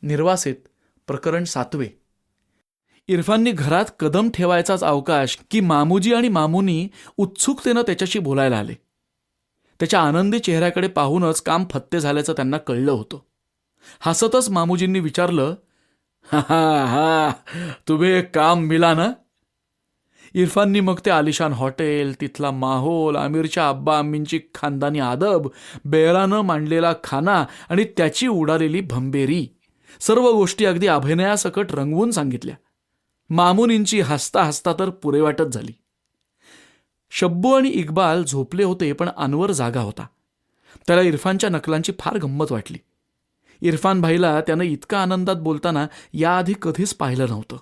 निर्वासित प्रकरण 7. इरफाननी घरात कदम ठेवायचाच अवकाश की मामूजी आणि मामूनी उत्सुकतेनं त्याच्याशी बोलायला आले. त्याच्या आनंदी चेहऱ्याकडे पाहूनच काम फत्ते झाल्याचं त्यांना कळलं होतं. हसतच मामूजींनी विचारलं, हा हा हा, तुम्ही एक काम मिला ना. इरफाननी मग ते आलिशान हॉटेल, तिथला माहोल, आमिरच्या आब्बा आम्मींची खानदानी आदब, बेरानं मांडलेला खाना आणि त्याची उडालेली भंबेरी, सर्व गोष्टी अगदी अभिनयासकट रंगवून सांगितल्या. मामुनींची हसता हसता तर पुरेवाटच झाली. शब्बू आणि इक्बाल झोपले होते, पण अनवर जागा होता. त्याला इरफानच्या नकलांची फार गंमत वाटली. इरफान भाईला त्यानं इतका आनंदात बोलताना याआधी कधीच पाहिलं नव्हतं.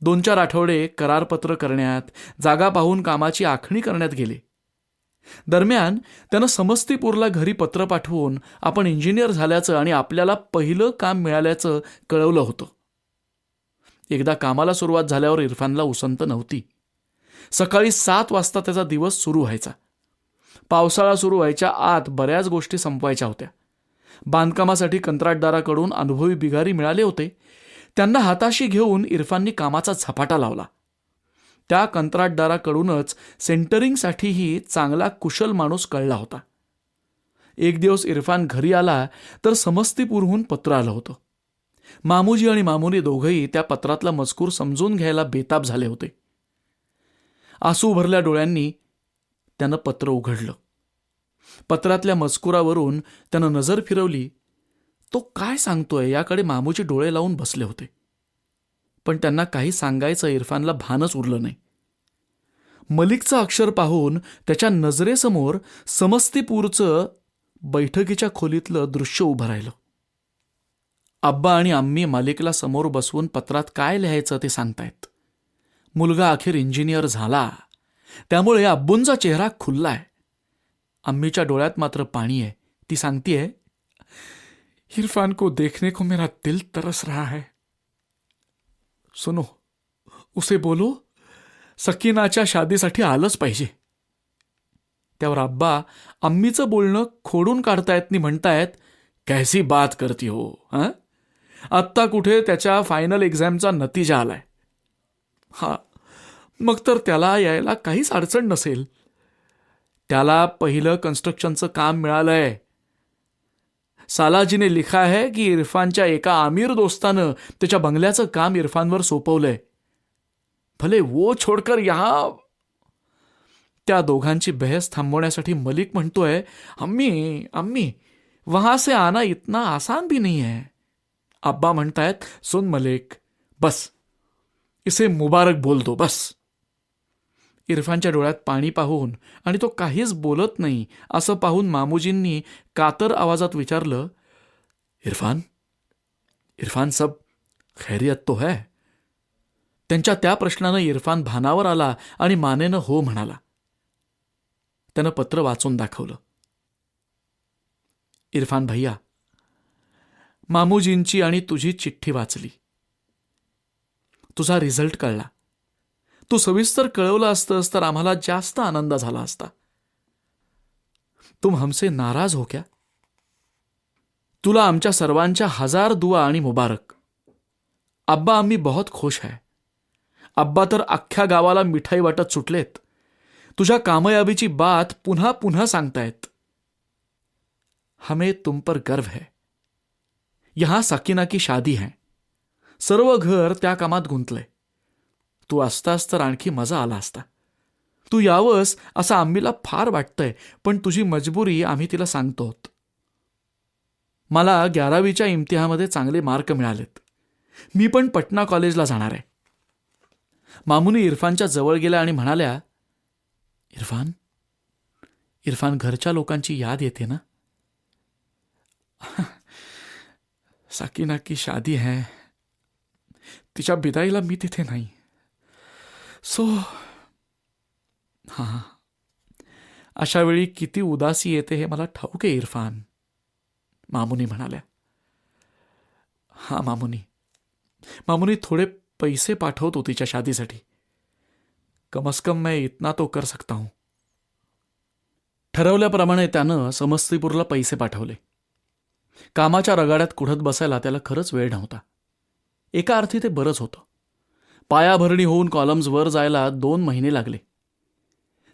2-4 आठवडे करारपत्र करण्यात, जागा पाहून कामाची आखणी करण्यात गेले. दरम्यान त्यानं समस्तीपूरला घरी पत्र पाठवून आपण इंजिनियर झाल्याचं आणि आपल्याला पहिलं काम मिळाल्याचं कळवलं होतं. एकदा कामाला सुरुवात झाल्यावर इरफानला उसंत नव्हती. सकाळी 7 वाजता त्याचा दिवस सुरू व्हायचा. पावसाळा सुरू व्हायच्या आत बऱ्याच गोष्टी संपवायच्या होत्या. बांधकामासाठी कंत्राटदाराकडून अनुभवी बिगारी मिळाले होते. त्यांना हाताशी घेऊन इरफाननी कामाचा झपाटा लावला. त्या कंत्राटदाराकडूनच सेंटरिंगसाठीही चांगला कुशल माणूस कळला होता. एक दिवस इरफान घरी आला तर समस्तीपूरहून पत्र आलं होतं. मामूजी आणि मामुनी दोघंही त्या पत्रातला मजकूर समजून घ्यायला बेताब झाले होते. आसू भरल्या डोळ्यांनी त्यानं पत्र उघडलं. पत्रातल्या मजकुरावरून त्यानं नजर फिरवली. तो काय सांगतोय याकडे मामूजी डोळे लावून बसले होते. पण त्यांना काही सांगायचं इरफानला भानच उरलं नाही. मलिकचं अक्षर पाहून त्याच्या नजरेसमोर समस्तीपूरचं बैठकीच्या खोलीतलं दृश्य उभं राहिलं. अब्बा आणि आम्मी मालिकला समोर बसवून पत्रात काय लिहायचं ते सांगतायत. मुलगा अखेर इंजिनियर झाला, त्यामुळे अब्बूंचा चेहरा खुललाय. अम्मीच्या डोळ्यात मात्र पाणी आहे. ती सांगतीये, इरफान को देखने को मेरा दिल तरस रहा है. सुनो, उसे बोलो सकीनाच्या शादीसाठी आलंच पाहिजे. त्यावर अब्बा अम्मीचं बोलणं खोडून काढतायत नि म्हणतायत, कैसी बात करती हो हा. आत्ता कुठे त्याच्या फायनल एक्झामचा नतीजा आलाय. हा, मग तर त्याला यायला काहीच अडचण नसेल. त्याला पहिलं कन्स्ट्रक्शनचं काम मिळालंय. सालाजीने लिखा है की इरफानच्या एका आमिर दोस्तानं त्याच्या बंगल्याचं काम इरफानवर सोपवलंय. भले वो छोडकर यहां. त्या दोघांची बहस थांबवण्यासाठी मलिक म्हणतोय, अम्मी अम्मी वहां से आना इतना आसान भी नहीं है. अब्बा म्हणतायत, सुन मलिक, बस इसे मुबारक बोल दो बस. इरफानच्या डोळ्यात पाणी पाहून आणि तो काहीच बोलत नाही असं पाहून मामूजींनी कातर आवाजात विचारलं, इरफान इरफान सब खैरियत तो है. त्यांच्या त्या प्रश्नानं इरफान भानावर आला आणि मानेनं हो म्हणाला. त्यानं पत्र वाचून दाखवलं. इरफान भैया, मामूजींची आणि तुझी चिठ्ठी वाचली. तुझा रिझल्ट कळला. तू सविस्तर कळवलं असतंस तर आम्हाला जास्त आनंद झाला असता. तुम हमसे नाराज हो क्या. तुला आमच्या सर्वांच्या 1000 दुआ आणि मुबारक. अब्बा आम्ही बहुत खुश है. अब्बा तर अख्ख्या गावाला मिठाई वाटत सुटलेत. तुझ्या कामयाबीची बात पुन्हा पुन्हा सांगतायत. हमें तुम पर गर्व है. यहां सकीना की शादी है. सर्व घर त्या कामात गुंतलंय. तू असतास तर आणखी मजा आला असता. तू यावंस असं आम्हीला फार वाटतंय, पण तुझी मजबुरी आम्ही तिला सांगतो. मला 11वीच्या इम्तिहानामध्ये चांगले मार्क मिळालेत. मी पण पटना कॉलेजला जाणार आहे. मामुनी इरफानच्या जवळ गेल्या आणि म्हणाल्या, इरफान इरफान घरच्या लोकांची याद येते ना. सकीना की शादी है. तिच्या बिदाईला मी तिथे नाही. सो हां, अशा वेळी किती उदासी येते हे मला ठाऊक आहे इरफान. मामुनी म्हणाल्या. हां मामुनी थोडे पैसे पाठवतो तिच्या शादीसाठी. कम से कम मैं इतना तो कर सकता हूं. ठरवल्याप्रमाणे त्यानं समस्तीपूरला पैसे पाठवले. कामाच्या रगाड्यात कुढत बसायला त्याला खरंच वेळ नव्हता. एका अर्थी ते बरंच होतं. पायाभरणी होऊन कॉलम्स वर जायला 2 महिने लागले.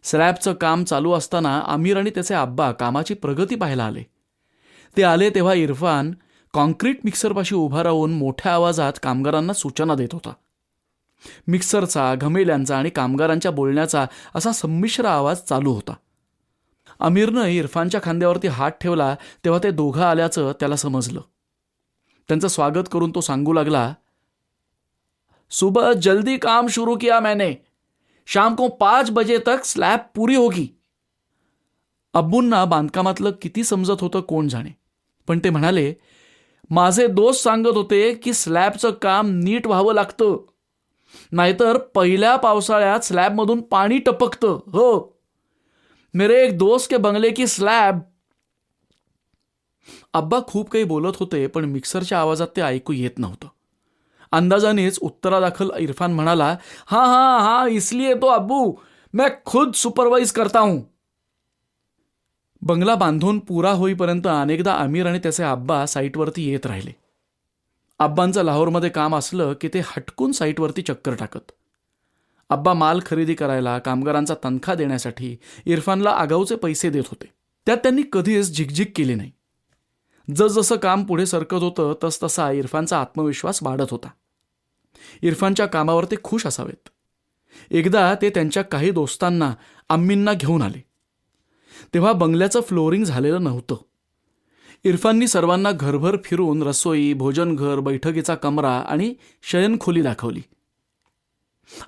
स्लॅबचं काम चालू असताना आमिर आणि त्याचे आब्बा कामाची प्रगती पाहायला आले. ते आले तेव्हा इरफान कॉन्क्रीट मिक्सरपाशी उभा राहून मोठ्या आवाजात कामगारांना सूचना देत होता. मिक्सरचा, घमेल्यांचा आणि कामगारांच्या बोलण्याचा असा संमिश्र आवाज चालू होता. आमिरनं इरफानच्या खांद्यावरती हात ठेवला तेव्हा ते दोघं आल्याचं त्याला समजलं. त्यांचं स्वागत करून तो सांगू लागला, सुबह जल्दी काम शुरू किया मैंने. शाम को 5 बजे तक स्लॅब पूरी होगी. अब्बूंना बांधकामातलं किती समजत होतं कोण जाणे, पण ते म्हणाले, माझे दोस्त सांगत होते की स्लॅबचं काम नीट व्हावं लागतं, नाहीतर पहिल्या पावसाळ्यात स्लॅबमधून पाणी टपकतं. हो, मेरे एक दोस्त के बंगले की स्लॅब. अब्बा खूप काही बोलत होते, पण मिक्सरच्या आवाजात ते ऐकू येत नव्हतं. अंदाजानेच उत्तरादाखल इरफान म्हणाला, हाँ हाँ हाँ, इसलिए तो अब्बू मैं खुद सुपरवाइज करता हूं. बंगला बांधून पुरा होईपर्यंत अनेकदा आमिर आणि त्याचे आब्बा साईटवरती येत राहिले. आब्बांचं लाहोरमध्ये काम असलं की ते हटकून साईटवरती चक्कर टाकत. आब्बा माल खरेदी करायला, कामगारांचा तनखा देण्यासाठी इरफानला आगाऊचे पैसे देत होते. त्यात त्यांनी कधीच झिकझिक केली नाही. जसजसं काम पुढे सरकत होतं तसतसा इरफानचा आत्मविश्वास वाढत होता. इरफानच्या कामावर ते खुश असावेत. एकदा ते त्यांच्या काही दोस्तांना, अम्मींना घेऊन आले. तेव्हा बंगल्याचं फ्लोरिंग झालेलं नव्हतं. इरफाननी सर्वांना घरभर फिरून रसोई, भोजनघर, बैठकीचा कमरा आणि शयनखोली दाखवली.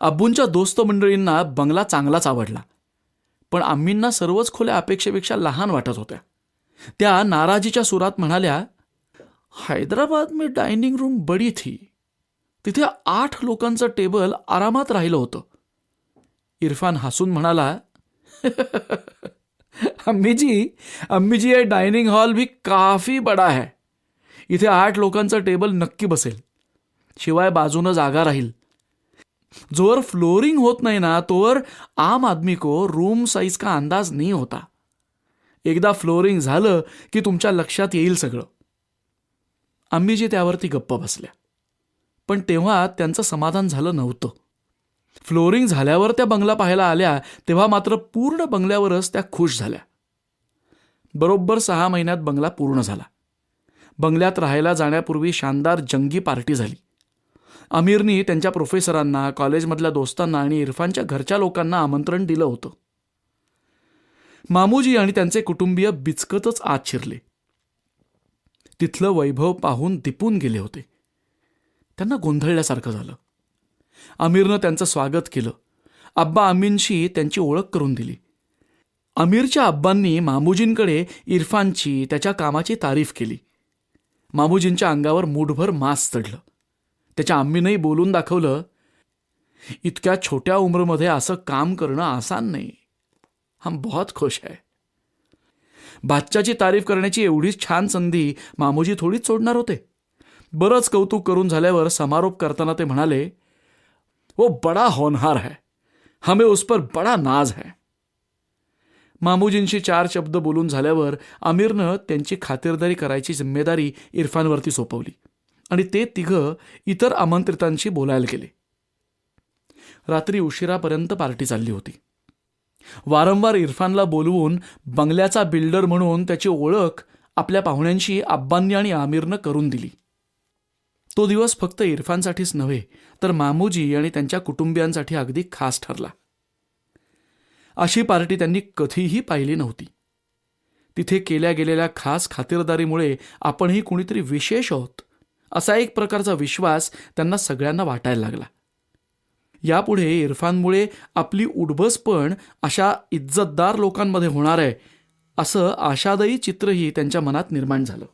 अब्बूंच्या दोस्त मंडळींना बंगला चांगलाच आवडला, पण आम्मींना सर्वच खोल्या अपेक्षेपेक्षा लहान वाटत होत्या. त्या नाराजीच्या सुरात म्हणाल्या, हैदराबाद में डायनिंग रूम बडी थी, तिथे 8 लोकांचं टेबल आरामात राहिलं होतं. इरफान हसून म्हणाला, अम्मी जी ये डाइनिंग हॉल भी काफी बड़ा है. इथे 8 लोकांचं टेबल नक्की बसेल, शिवाय बाजूनं जागा राहील. जोवर फ्लोरिंग होत नाही ना, तोवर आम आदमी को रूम साइज का अंदाज नहीं होता. एकदा फ्लोरिंग झालं की तुमच्या लक्षात येईल सगळं. अम्मीजी त्यावरती गप्प बसल्या, पण तेव्हा त्यांचं समाधान झालं नव्हतं. फ्लोरिंग झाल्यावर त्या बंगला पाहायला आल्या तेव्हा मात्र पूर्ण बंगल्यावरच त्या खुश झाल्या. बरोबर 6 महिन्यात बंगला पूर्ण झाला. बंगल्यात राहायला जाण्यापूर्वी शानदार जंगी पार्टी झाली. आमिरनी त्यांच्या प्रोफेसरांना, कॉलेजमधल्या दोस्तांना आणि इरफानच्या घरच्या लोकांना आमंत्रण दिलं होतं. मामूजी आणि त्यांचे कुटुंबीय बिचकतच आत शिरले. तिथलं वैभव पाहून दिपून गेले होते. त्यांना गोंधळल्यासारखं झालं. आमिरनं त्यांचं स्वागत केलं. आब्बा अम्मींशी त्यांची ओळख करून दिली. आमिरच्या आब्बांनी मामूजींकडे इरफानची, त्याच्या कामाची तारीफ केली. मामूजींच्या अंगावर मूठभर मांस चढलं. त्याच्या आम्मीनंही बोलून दाखवलं, इतक्या छोट्या उम्रमध्ये असं काम करणं आसान नाही. हम बहुत खुश है. बादशाची तारीफ करण्याची एवढीच छान संधी मामूजी थोडीच सोडणार होते. बरंच कौतुक करून झाल्यावर समारोप करताना ते म्हणाले, वो बड़ा होनहार है, हमें उस पर बड़ा नाज है. मामूजींशी 4 शब्द बोलून झाल्यावर आमिरनं त्यांची खातिरदारी करायची जिम्मेदारी इरफानवरती सोपवली आणि ते तिघं इतर आमंत्रितांशी बोलायला गेले. रात्री उशिरापर्यंत पार्टी चालली होती. वारंवार इरफानला बोलवून बंगल्याचा बिल्डर म्हणून त्याची ओळख आपल्या पाहुण्यांशी आब्बांनी आणि आमिरनं करून दिली. तो दिवस फक्त इरफानसाठीच नव्हे तर मामूजी आणि त्यांच्या कुटुंबियांसाठी अगदी खास ठरला. अशी पार्टी त्यांनी कधीही पाहिली नव्हती. तिथे केल्या गेलेल्या खास खातिरदारीमुळे आपणही कुणीतरी विशेष आहोत असा एक प्रकारचा विश्वास त्यांना सगळ्यांना वाटायला लागला. यापुढे इरफानमुळे आपली उठबस पण अशा इज्जतदार लोकांमध्ये होणार आहे असं आशादायी चित्रही त्यांच्या मनात निर्माण झालं.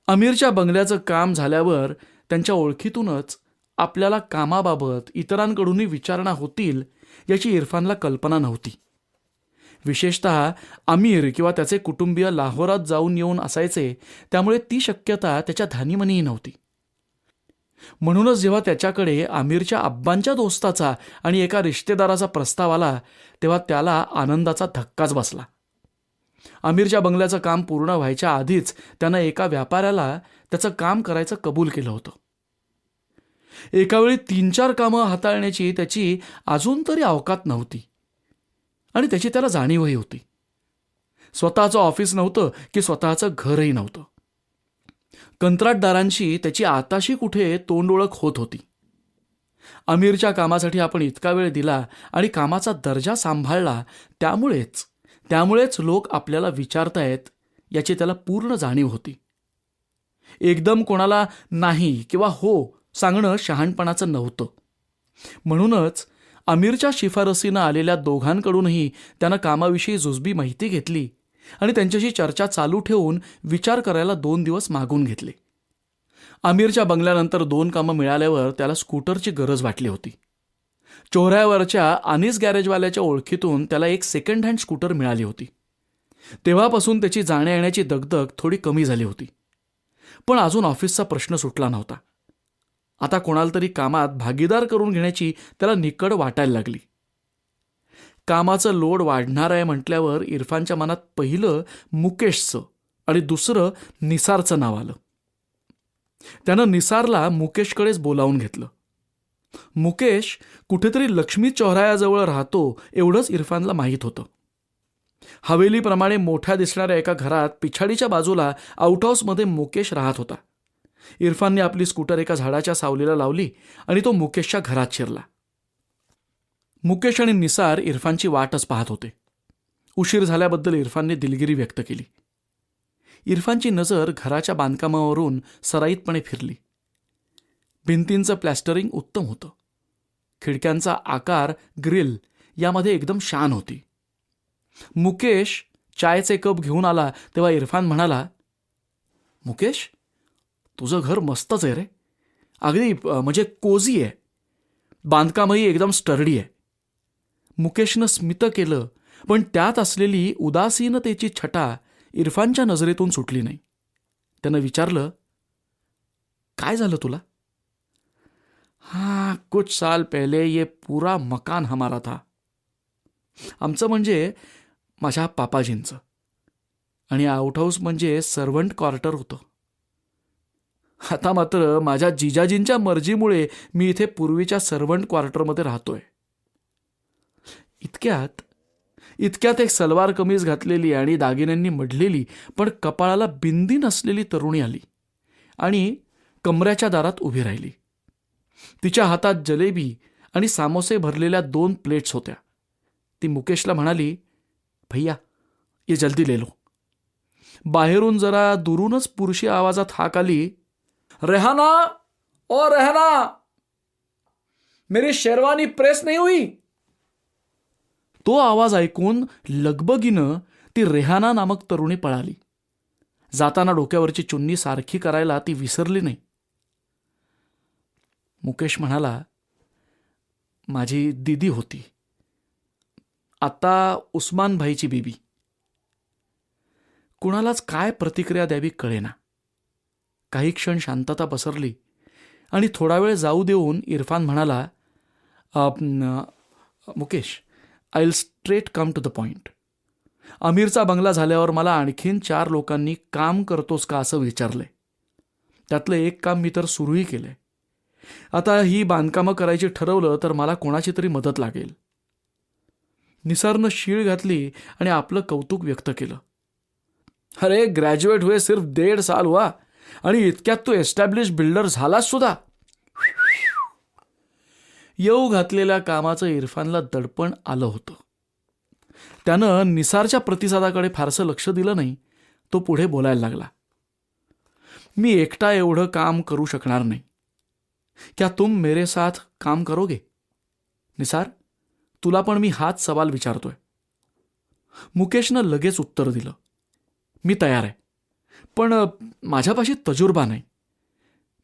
अमीरच्या बंगल्याचं काम झाल्यावर त्यांच्या ओळखीतूनच आपल्याला कामाबाबत इतरांकडूनही विचारणा होतील याची इरफानला कल्पना नव्हती. विशेषतः अमीर किंवा त्याचे कुटुंबीय लाहोरात जाऊन येऊन असायचे, त्यामुळे ती शक्यता त्याच्या ध्यानीमनीही नव्हती. म्हणूनच जेव्हा त्याच्याकडे आमिरच्या आब्बांच्या दोस्ताचा आणि एका रिश्तेदाराचा प्रस्ताव आला तेव्हा त्याला आनंदाचा धक्काच बसला. आमिरच्या बंगल्याचं काम पूर्ण व्हायच्या आधीच त्यानं एका व्यापाऱ्याला त्याचं काम करायचं कबूल केलं होतं. एकावेळी 3-4 कामं हाताळण्याची त्याची अजून तरी अवकात नव्हती आणि त्याची त्याला जाणीवही होती. स्वतःचं ऑफिस नव्हतं की स्वतःचं घरही नव्हतं. कंत्राटदारांशी त्याची आताशी कुठे तोंडओळख होत होती. आमिरच्या कामासाठी आपण इतका वेळ दिला आणि कामाचा दर्जा सांभाळला, त्यामुळेच लोक आपल्याला विचारतायत याची त्याला पूर्ण जाणीव होती. एकदम कोणाला नाही किंवा हो सांगणं शहाणपणाचं नव्हतं. म्हणूनच आमिरच्या शिफारसीनं आलेल्या दोघांकडूनही त्यानं कामाविषयी जुजबी माहिती घेतली आणि त्यांच्याशी चर्चा चालू ठेवून विचार करायला 2 दिवस मागून घेतले. आमिरच्या बंगल्यानंतर 2 कामं मिळाल्यावर त्याला स्कूटरची गरज वाटली होती. चोऱ्यावरच्या अनिस गॅरेजवाल्याच्या ओळखीतून त्याला एक सेकंड हँड स्कूटर मिळाली होती. तेव्हापासून त्याची जाण्या येण्याची दगदग थोडी कमी झाली होती. पण अजून ऑफिसचा प्रश्न सुटला नव्हता. आता कोणाला तरी कामात भागीदार करून घेण्याची त्याला निकड वाटायला लागली. कामाचं लोड वाढणार आहे म्हटल्यावर इरफानच्या मनात पहिलं मुकेशचं आणि दुसरं निसारचं नाव आलं. त्यानं निसारला मुकेशकडेच बोलावून घेतलं. मुकेश कुठेतरी लक्ष्मी चौरायाजवळ राहतो एवढंच इरफानला माहीत होतं. हवेलीप्रमाणे मोठ्या दिसणाऱ्या एका घरात पिछाडीच्या बाजूला आउटहाऊसमध्ये मुकेश राहत होता. इरफानने आपली स्कूटर एका झाडाच्या सावलीला लावली आणि तो मुकेशच्या घरात शिरला. मुकेश आणि निसार इरफानची वाटच पाहत होते. उशीर झाल्याबद्दल इरफानने दिलगिरी व्यक्त केली. इरफानची नजर घराच्या बांधकामावरून सराईतपणे फिरली. भिंतींचं प्लॅस्टरिंग उत्तम होतं. खिडक्यांचा आकार, ग्रिल यामध्ये एकदम शान होती. मुकेश चायचे कप घेऊन आला तेव्हा इरफान म्हणाला, मुकेश, तुझं घर मस्तच आहे रे. अगदी म्हणजे कोझी आहे. बांधकामही एकदम स्टर्डी आहे. मुकेशनं स्मित केलं, पण त्यात असलेली उदासीनतेची छटा इरफानच्या नजरेतून सुटली नाही. त्यानं विचारलं, काय झालं तुला? हाँ, कुछ साल पहले ये पूरा मकान हमारा था. आमचं म्हणजे माझ्या पापाजींचं. आणि आउटहाऊस म्हणजे सर्वंट क्वार्टर होतं. आता मात्र माझ्या जिजाजींच्या मर्जीमुळे मी इथे पूर्वीच्या सर्वंट क्वार्टरमध्ये राहतोय. इतक्यात एक सलवार कमीज घातलेली आणि दागिन्यांनी मढलेली पण कपाळाला बिंदी नसलेली तरुणी आली आणि कमऱ्याच्या दारात उभी राहिली. तिच्या हातात जलेबी आणि सामोसे भरलेल्या 2 प्लेट्स होत्या. ती मुकेशला म्हणाली, भैया ये जल्दी ले लो. बाहेरून जरा दुरूनच पुरुषी आवाजात हाक आली, रेहाना, ओ रेहाना, मेरी शेरवानी प्रेस नहीं हुई. तो आवाज ऐकून लगबगीनं ती रेहाना नामक तरुणी पळाली. जाताना डोक्यावरची चुन्नी सारखी करायला ती विसरली नाही. मुकेश म्हणाला, माझी दीदी होती, आता उस्मान भाईची बीबी. कुणालाच काय प्रतिक्रिया द्यावी कळेना. काही क्षण शांतता पसरली आणि थोडा वेळ जाऊ देऊन इरफान म्हणाला, Mukesh, I will straight come to the point. आमिरचा बंगला झाल्यावर मला आणखीन 4 लोकांनी काम करतोस का असं विचारलंय. त्यातलं एक काम मी तर सुरूही केलंय. आता ही बांधकामं करायची ठरवलं तर मला कोणाची तरी मदत लागेल. निसारनं शीळ घातली आणि आपलं कौतुक व्यक्त केलं. अरे, ग्रॅज्युएट हुए सिर्फ 1.5 साल हुआ आणि इतक्यात तू एस्टॅब्लिश बिल्डर झालास सुद्धा. येऊ घातलेल्या कामाचं इरफानला दडपण आलं होतं. त्यानं निसारच्या प्रतिसादाकडे फारसं लक्ष दिलं नाही. तो पुढे बोलायला लागला, मी एकटा एवढं काम करू शकणार नाही. क्या तुम मेरे साथ काम करोगे? निसार, तुला पण मी हाच सवाल विचारतोय. मुकेशनं लगेच उत्तर दिलं, मी तयार आहे, पण माझ्यापाशी तजुर्बा नाही.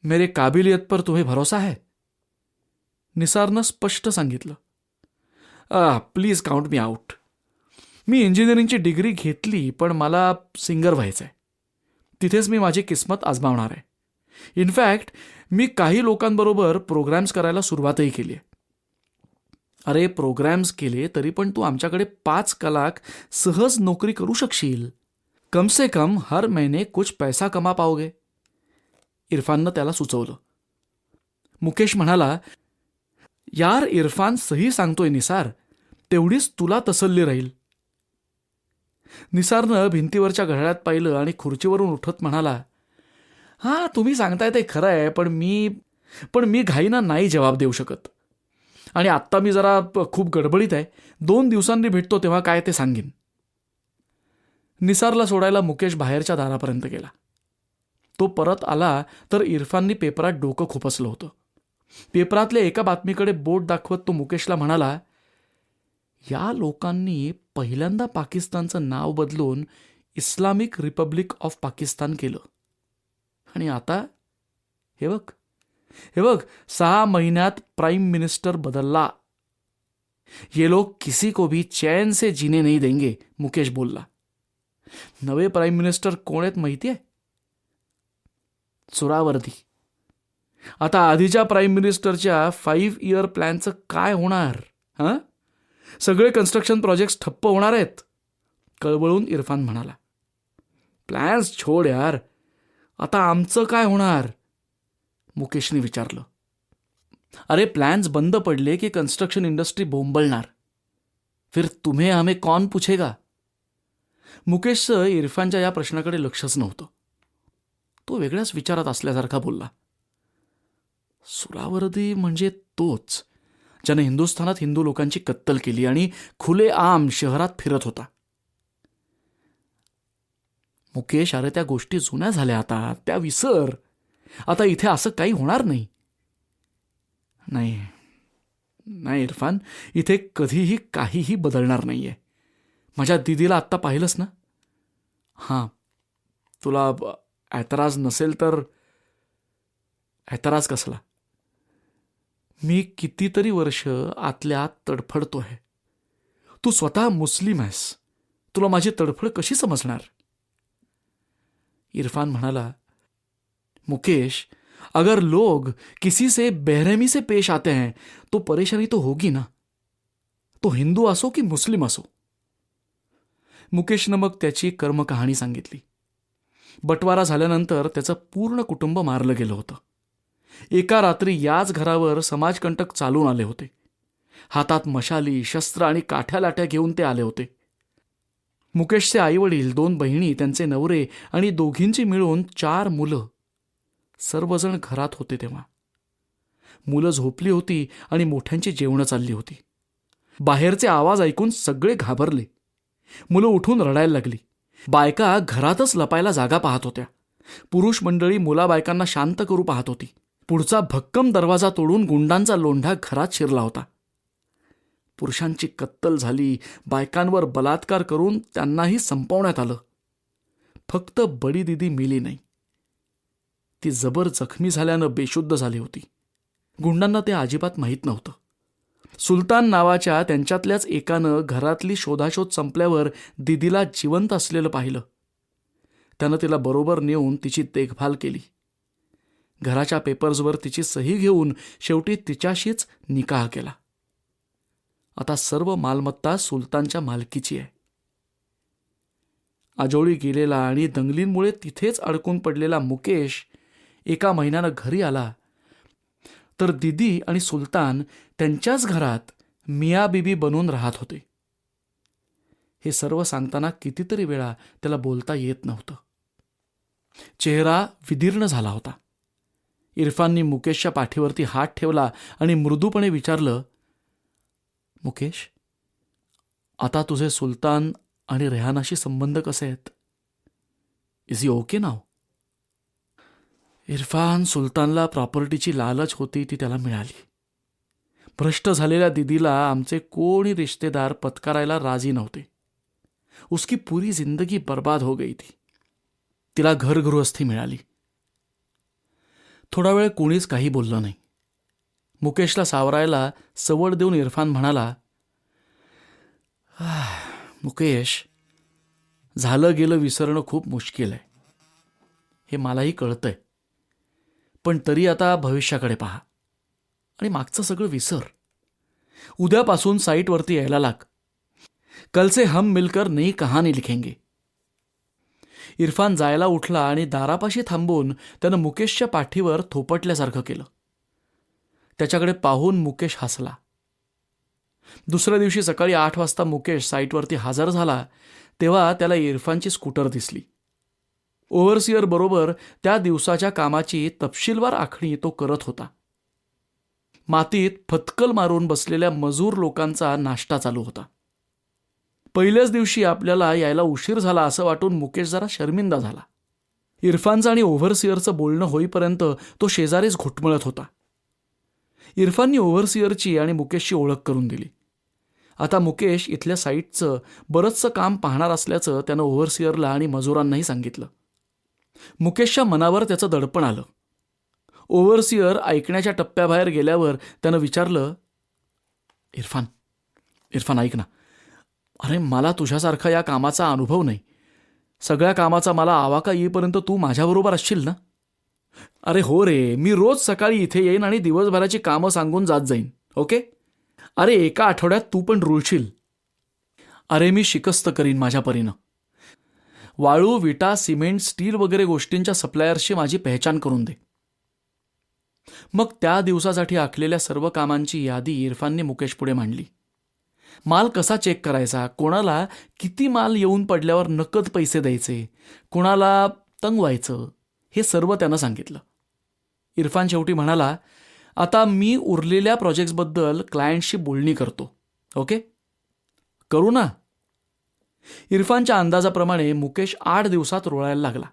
मेरे काबिलियत पर तुम्हें भरोसा है? निसारनं स्पष्ट सांगितलं, प्लीज काउंट मी आउट. मी इंजिनिअरिंगची डिग्री घेतली, पण मला सिंगर व्हायचं आहे. तिथेच मी माझी किस्मत आजमावणार आहे. इनफॅक्ट मी काही लोकांबरोबर प्रोग्रॅम्स करायला सुरुवातही केली आहे. अरे प्रोग्रॅम्स केले तरी पण तू आमच्याकडे 5 कलाक सहज नोकरी करू शकशील. कम से कम हर महीने कुछ पैसा कमा पाओगे. इरफाननं त्याला सुचवलं. मुकेश म्हणाला, यार इरफान सही सांगतोय निसार, तेवढीच तुला तसल्ली राहील. निसारनं भिंतीवरच्या घड्याळात पाहिलं आणि खुर्चीवरून उठत म्हणाला, हां तुम्ही सांगताय ते खरं आहे, पण मी घाईनं नाही जवाब देऊ शकत. आणि आत्ता मी जरा खूप गडबडीत आहे. 2 दिवसांनी भेटतो तेव्हा काय ते सांगेन. निसारला सोडायला मुकेश बाहेरच्या दारापर्यंत गेला. तो परत आला तर इरफाननी पेपरात डोकं खुपसलं होतं. पेपरातल्या एका बातमीकडे बोट दाखवत तो मुकेशला म्हणाला, या लोकांनी पहिल्यांदा पाकिस्तानचं नाव बदलून इस्लामिक रिपब्लिक ऑफ पाकिस्तान केलं. आणि आता हे बघ 6 महिन्यात प्राइम मिनिस्टर बदलला. ये लोग किसी को भी चैन से जीने नहीं देंगे, मुकेश बोलला. नवे प्राइम मिनिस्टर कोण आहेत माहिती आहे? सुरावर्दी. आता आधीच्या प्राइम मिनिस्टरच्या 5 इयर प्लॅनचं काय होणार? हां, सगळे कन्स्ट्रक्शन प्रोजेक्ट्स ठप्प होणार आहेत, कळवळून इरफान म्हणाला. प्लॅन्स छोड यार, आता आमचं काय होणार? मुकेशने विचारलं. अरे प्लॅन्स बंद पडले की कन्स्ट्रक्शन इंडस्ट्री बोंबलणार. फिर तुम्हें हमें कौन पूछेगा? मुकेशचं इरफानच्या या प्रश्नाकडे लक्षच नव्हतं. तो वेगळ्याच विचारात असल्यासारखा बोलला. सुरावर्दी म्हणजे तोच ज्याने हिंदुस्थानात हिंदू लोकांची कत्तल केली आणि खुलेआम शहरात फिरत होता. मुकेश, अरे त्या गोष्टी जुन्या झाल्या, आता त्या विसर. आता इथे असं काही होणार नाही. नाही इरफान, इथे कधीही काहीही बदलणार नाहीये. माझ्या दीदीला आत्ता पाहिलंस ना? हां, तुला ऐतराज नसेल तर. ऐतराज कसला? मी कितीतरी वर्ष आतल्या आत तडफडतोय. तू स्वतः मुस्लिम आहेस, तुला माझी तडफड कशी समजणार? इरफान म्हणाला, मुकेश, अगर लोग किसी से बेरहमी से पेश आते हैं तो परेशानी तो होगी ना, तो हिंदू असो की मुस्लिम असो. मुकेशनं मग त्याची कर्मकहाणी सांगितली. बटवारा झाल्यानंतर त्याचं पूर्ण कुटुंब मारलं गेलं होतं. एका रात्री याच घरावर समाजकंटक चालून आले होते. हातात मशाली, शस्त्र आणि काठ्या-लाठ्या घेऊन ते आले होते. मुकेशचे आईवडील, 2 बहिणी, त्यांचे नवरे आणि दोघींची मिळून 4 मुलं, सर्वजण घरात होते तेव्हा. मुलं झोपली होती आणि मोठ्यांची जेवणं चालली होती. बाहेरचे आवाज ऐकून सगळे घाबरले. मुलं उठून रडायला लागली. बायका घरातच लपायला जागा पाहत होत्या. पुरुष मंडळी मुलाबायकांना शांत करू पाहत होती. पुढचा भक्कम दरवाजा तोडून गुंडांचा लोंढा घरात शिरला होता. पुरुषांची कत्तल झाली. बायकांवर बलात्कार करून त्यांनाही संपवण्यात आलं. फक्त बडी दिदी मेली नाही. ती जबर जखमी झाल्यानं बेशुद्ध झाली होती. गुंडांना ते अजिबात माहीत नव्हतं. सुलतान नावाच्या त्यांच्यातल्याच एकानं घरातली शोधाशोध संपल्यावर दिदीला जिवंत असलेलं पाहिलं. त्यानं तिला बरोबर नेऊन तिची देखभाल केली. घराच्या पेपर्सवर तिची सही घेऊन शेवटी तिच्याशीच निकाह केला. आता सर्व मालमत्ता सुलतानच्या मालकीची आहे. आजोळी गेलेला आणि दंगलींमुळे तिथेच अडकून पडलेला मुकेश 1 महिन्यानं घरी आला तर दिदी आणि सुलतान त्यांच्याच घरात मिया बीबी बनून राहत होते. हे सर्व सांगताना कितीतरी वेळा त्याला बोलता येत नव्हतं. चेहरा विदीर्ण झाला होता. इरफाननी मुकेशच्या पाठीवरती हात ठेवला आणि मृदूपणे विचारलं, मुकेश, आता तुझे सुलतान आणि रेहानाशी संबंध कसे आहेत? इज ही ओके नाव? इरफान, सुलतानला प्रॉपर्टीची लालच होती ती त्याला मिळाली. भ्रष्ट झालेल्या दिदीला आमचे कोणी रिश्तेदार पत्करायला राजी नव्हते. उसकी पूरी जिंदगी बर्बाद हो गई थी. तिला घरगृहस्थी मिळाली. थोडा वेळ कोणीच काही बोललं नाही. मुकेशला सावरायला सवड देऊन इरफान म्हणाला, मुकेश, झालं गेलं विसरणं खूप मुश्किल आहे, हे मलाही कळतंय. पण तरी आता भविष्याकडे पहा आणि मागचं सगळं विसर. उद्यापासून साईटवरती यायला लाग. कल से हम मिलकर नई कहानी लिखेंगे. इरफान जायला उठला आणि दारापाशी थांबून त्यानं मुकेशच्या पाठीवर थोपटल्यासारखं केलं. त्याच्याकडे पाहून मुकेश हसला. दुसऱ्या दिवशी सकाळी 8 वाजता मुकेश साईटवरती हजर झाला तेव्हा त्याला इरफानची स्कूटर दिसली. ओव्हरसिअर बरोबर त्या दिवसाच्या कामाची तपशीलवार आखणी तो करत होता. मातीत फतकल मारून बसलेल्या मजूर लोकांचा नाश्ता चालू होता. पहिल्याच दिवशी आपल्याला यायला उशीर झाला असं वाटून मुकेश जरा शर्मिंदा झाला. इरफानचं आणि ओव्हरसिअरचं बोलणं होईपर्यंत तो शेजारीच घुटमळत होता. इरफाननी ओव्हरसिअरची आणि मुकेशची ओळख करून दिली. आता मुकेश इथल्या साईटचं बरंचसं काम पाहणार असल्याचं त्यानं ओव्हरसिअरला आणि मजुरांनाही सांगितलं. मुकेशच्या मनावर त्याचं दडपण आलं. ओव्हरसिअर ऐकण्याच्या टप्प्याबाहेर गेल्यावर त्यानं विचारलं, इरफान इरफान ऐक ना. अरे मला तुझ्यासारखा या कामाचा अनुभव नाही. सगळ्या कामाचा मला आवाका येईपर्यंत तू माझ्याबरोबर असशील ना? अरे हो रे, मी रोज सकाळी इथे येईन आणि दिवसभराची कामं सांगून जात जाईन. ओके? अरे एका आठवड्यात तू पण रुळशील. अरे मी शिकस्त करीन माझ्या परीनं. वाळू, विटा, सिमेंट, स्टील वगैरे गोष्टींच्या सप्लायर्सची माझी पहचान करून दे. मग त्या दिवसासाठी आखलेल्या सर्व कामांची यादी इरफानने मुकेश पुढे मांडली. माल कसा चेक करायचा, कोणाला किती माल येऊन पडल्यावर नकद पैसे द्यायचे, कोणाला तंगवायचं, हे सर्व त्यानं सांगितलं. इरफान शेवटी म्हणाला, आता मी उरलेल्या प्रोजेक्ट्सबद्दल क्लायंटशी बोलणी करतो. ओके? करू ना? इरफानच्या अंदाजाप्रमाणे मुकेश 8 दिवसात रोळायला लागला.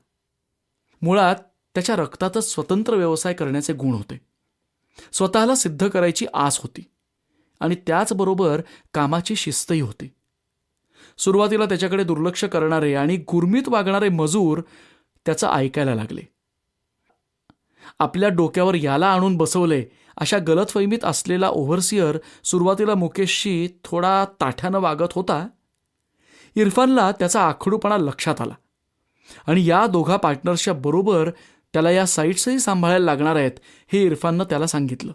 मुळात त्याच्या रक्तातच स्वतंत्र व्यवसाय करण्याचे गुण होते. स्वतःला सिद्ध करायची आस होती आणि त्याचबरोबर कामाची शिस्तही होती. सुरुवातीला त्याच्याकडे दुर्लक्ष करणारे आणि गुरमीत वागणारे मजूर त्याचं ऐकायला लागले. आपल्या डोक्यावर याला आणून बसवले अशा गलतफहमीत असलेला ओव्हरसिअर सुरुवातीला मुकेशशी थोडा ताठ्यानं वागत होता. इरफानला त्याचा आखडूपणा लक्षात आला आणि या दोघा पार्टनर्सच्या बरोबर त्याला या साईट्सही सांभाळायला लागणार आहेत हे इरफाननं त्याला सांगितलं.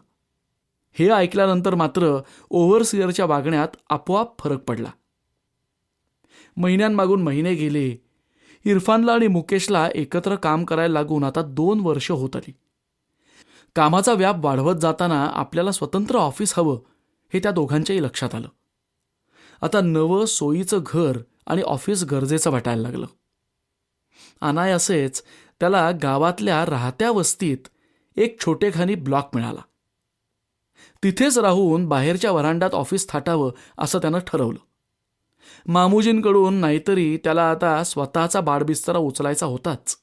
हे ऐकल्यानंतर मात्र ओव्हरसिअरच्या वागण्यात आपोआप फरक पडला. महिन्यांमागून महिने गेले. इरफानला आणि मुकेशला एकत्र काम करायला लागून आता 2 वर्ष होत आली. कामाचा व्याप वाढवत जाताना आपल्याला स्वतंत्र ऑफिस हवं हे त्या दोघांच्याही लक्षात आलं. आता नवं सोयीचं घर आणि ऑफिस गरजेचं वाटायला लागलं. अनायासेच त्याला गावातल्या राहत्या वस्तीत एक छोटेखानी ब्लॉक मिळाला. तिथेच राहून बाहेरच्या वरांडात ऑफिस थाटावं असं त्यानं ठरवलं. मामूजींकडून नाहीतरी त्याला आता स्वतःचा बाडबिस्तरा उचलायचा होताच.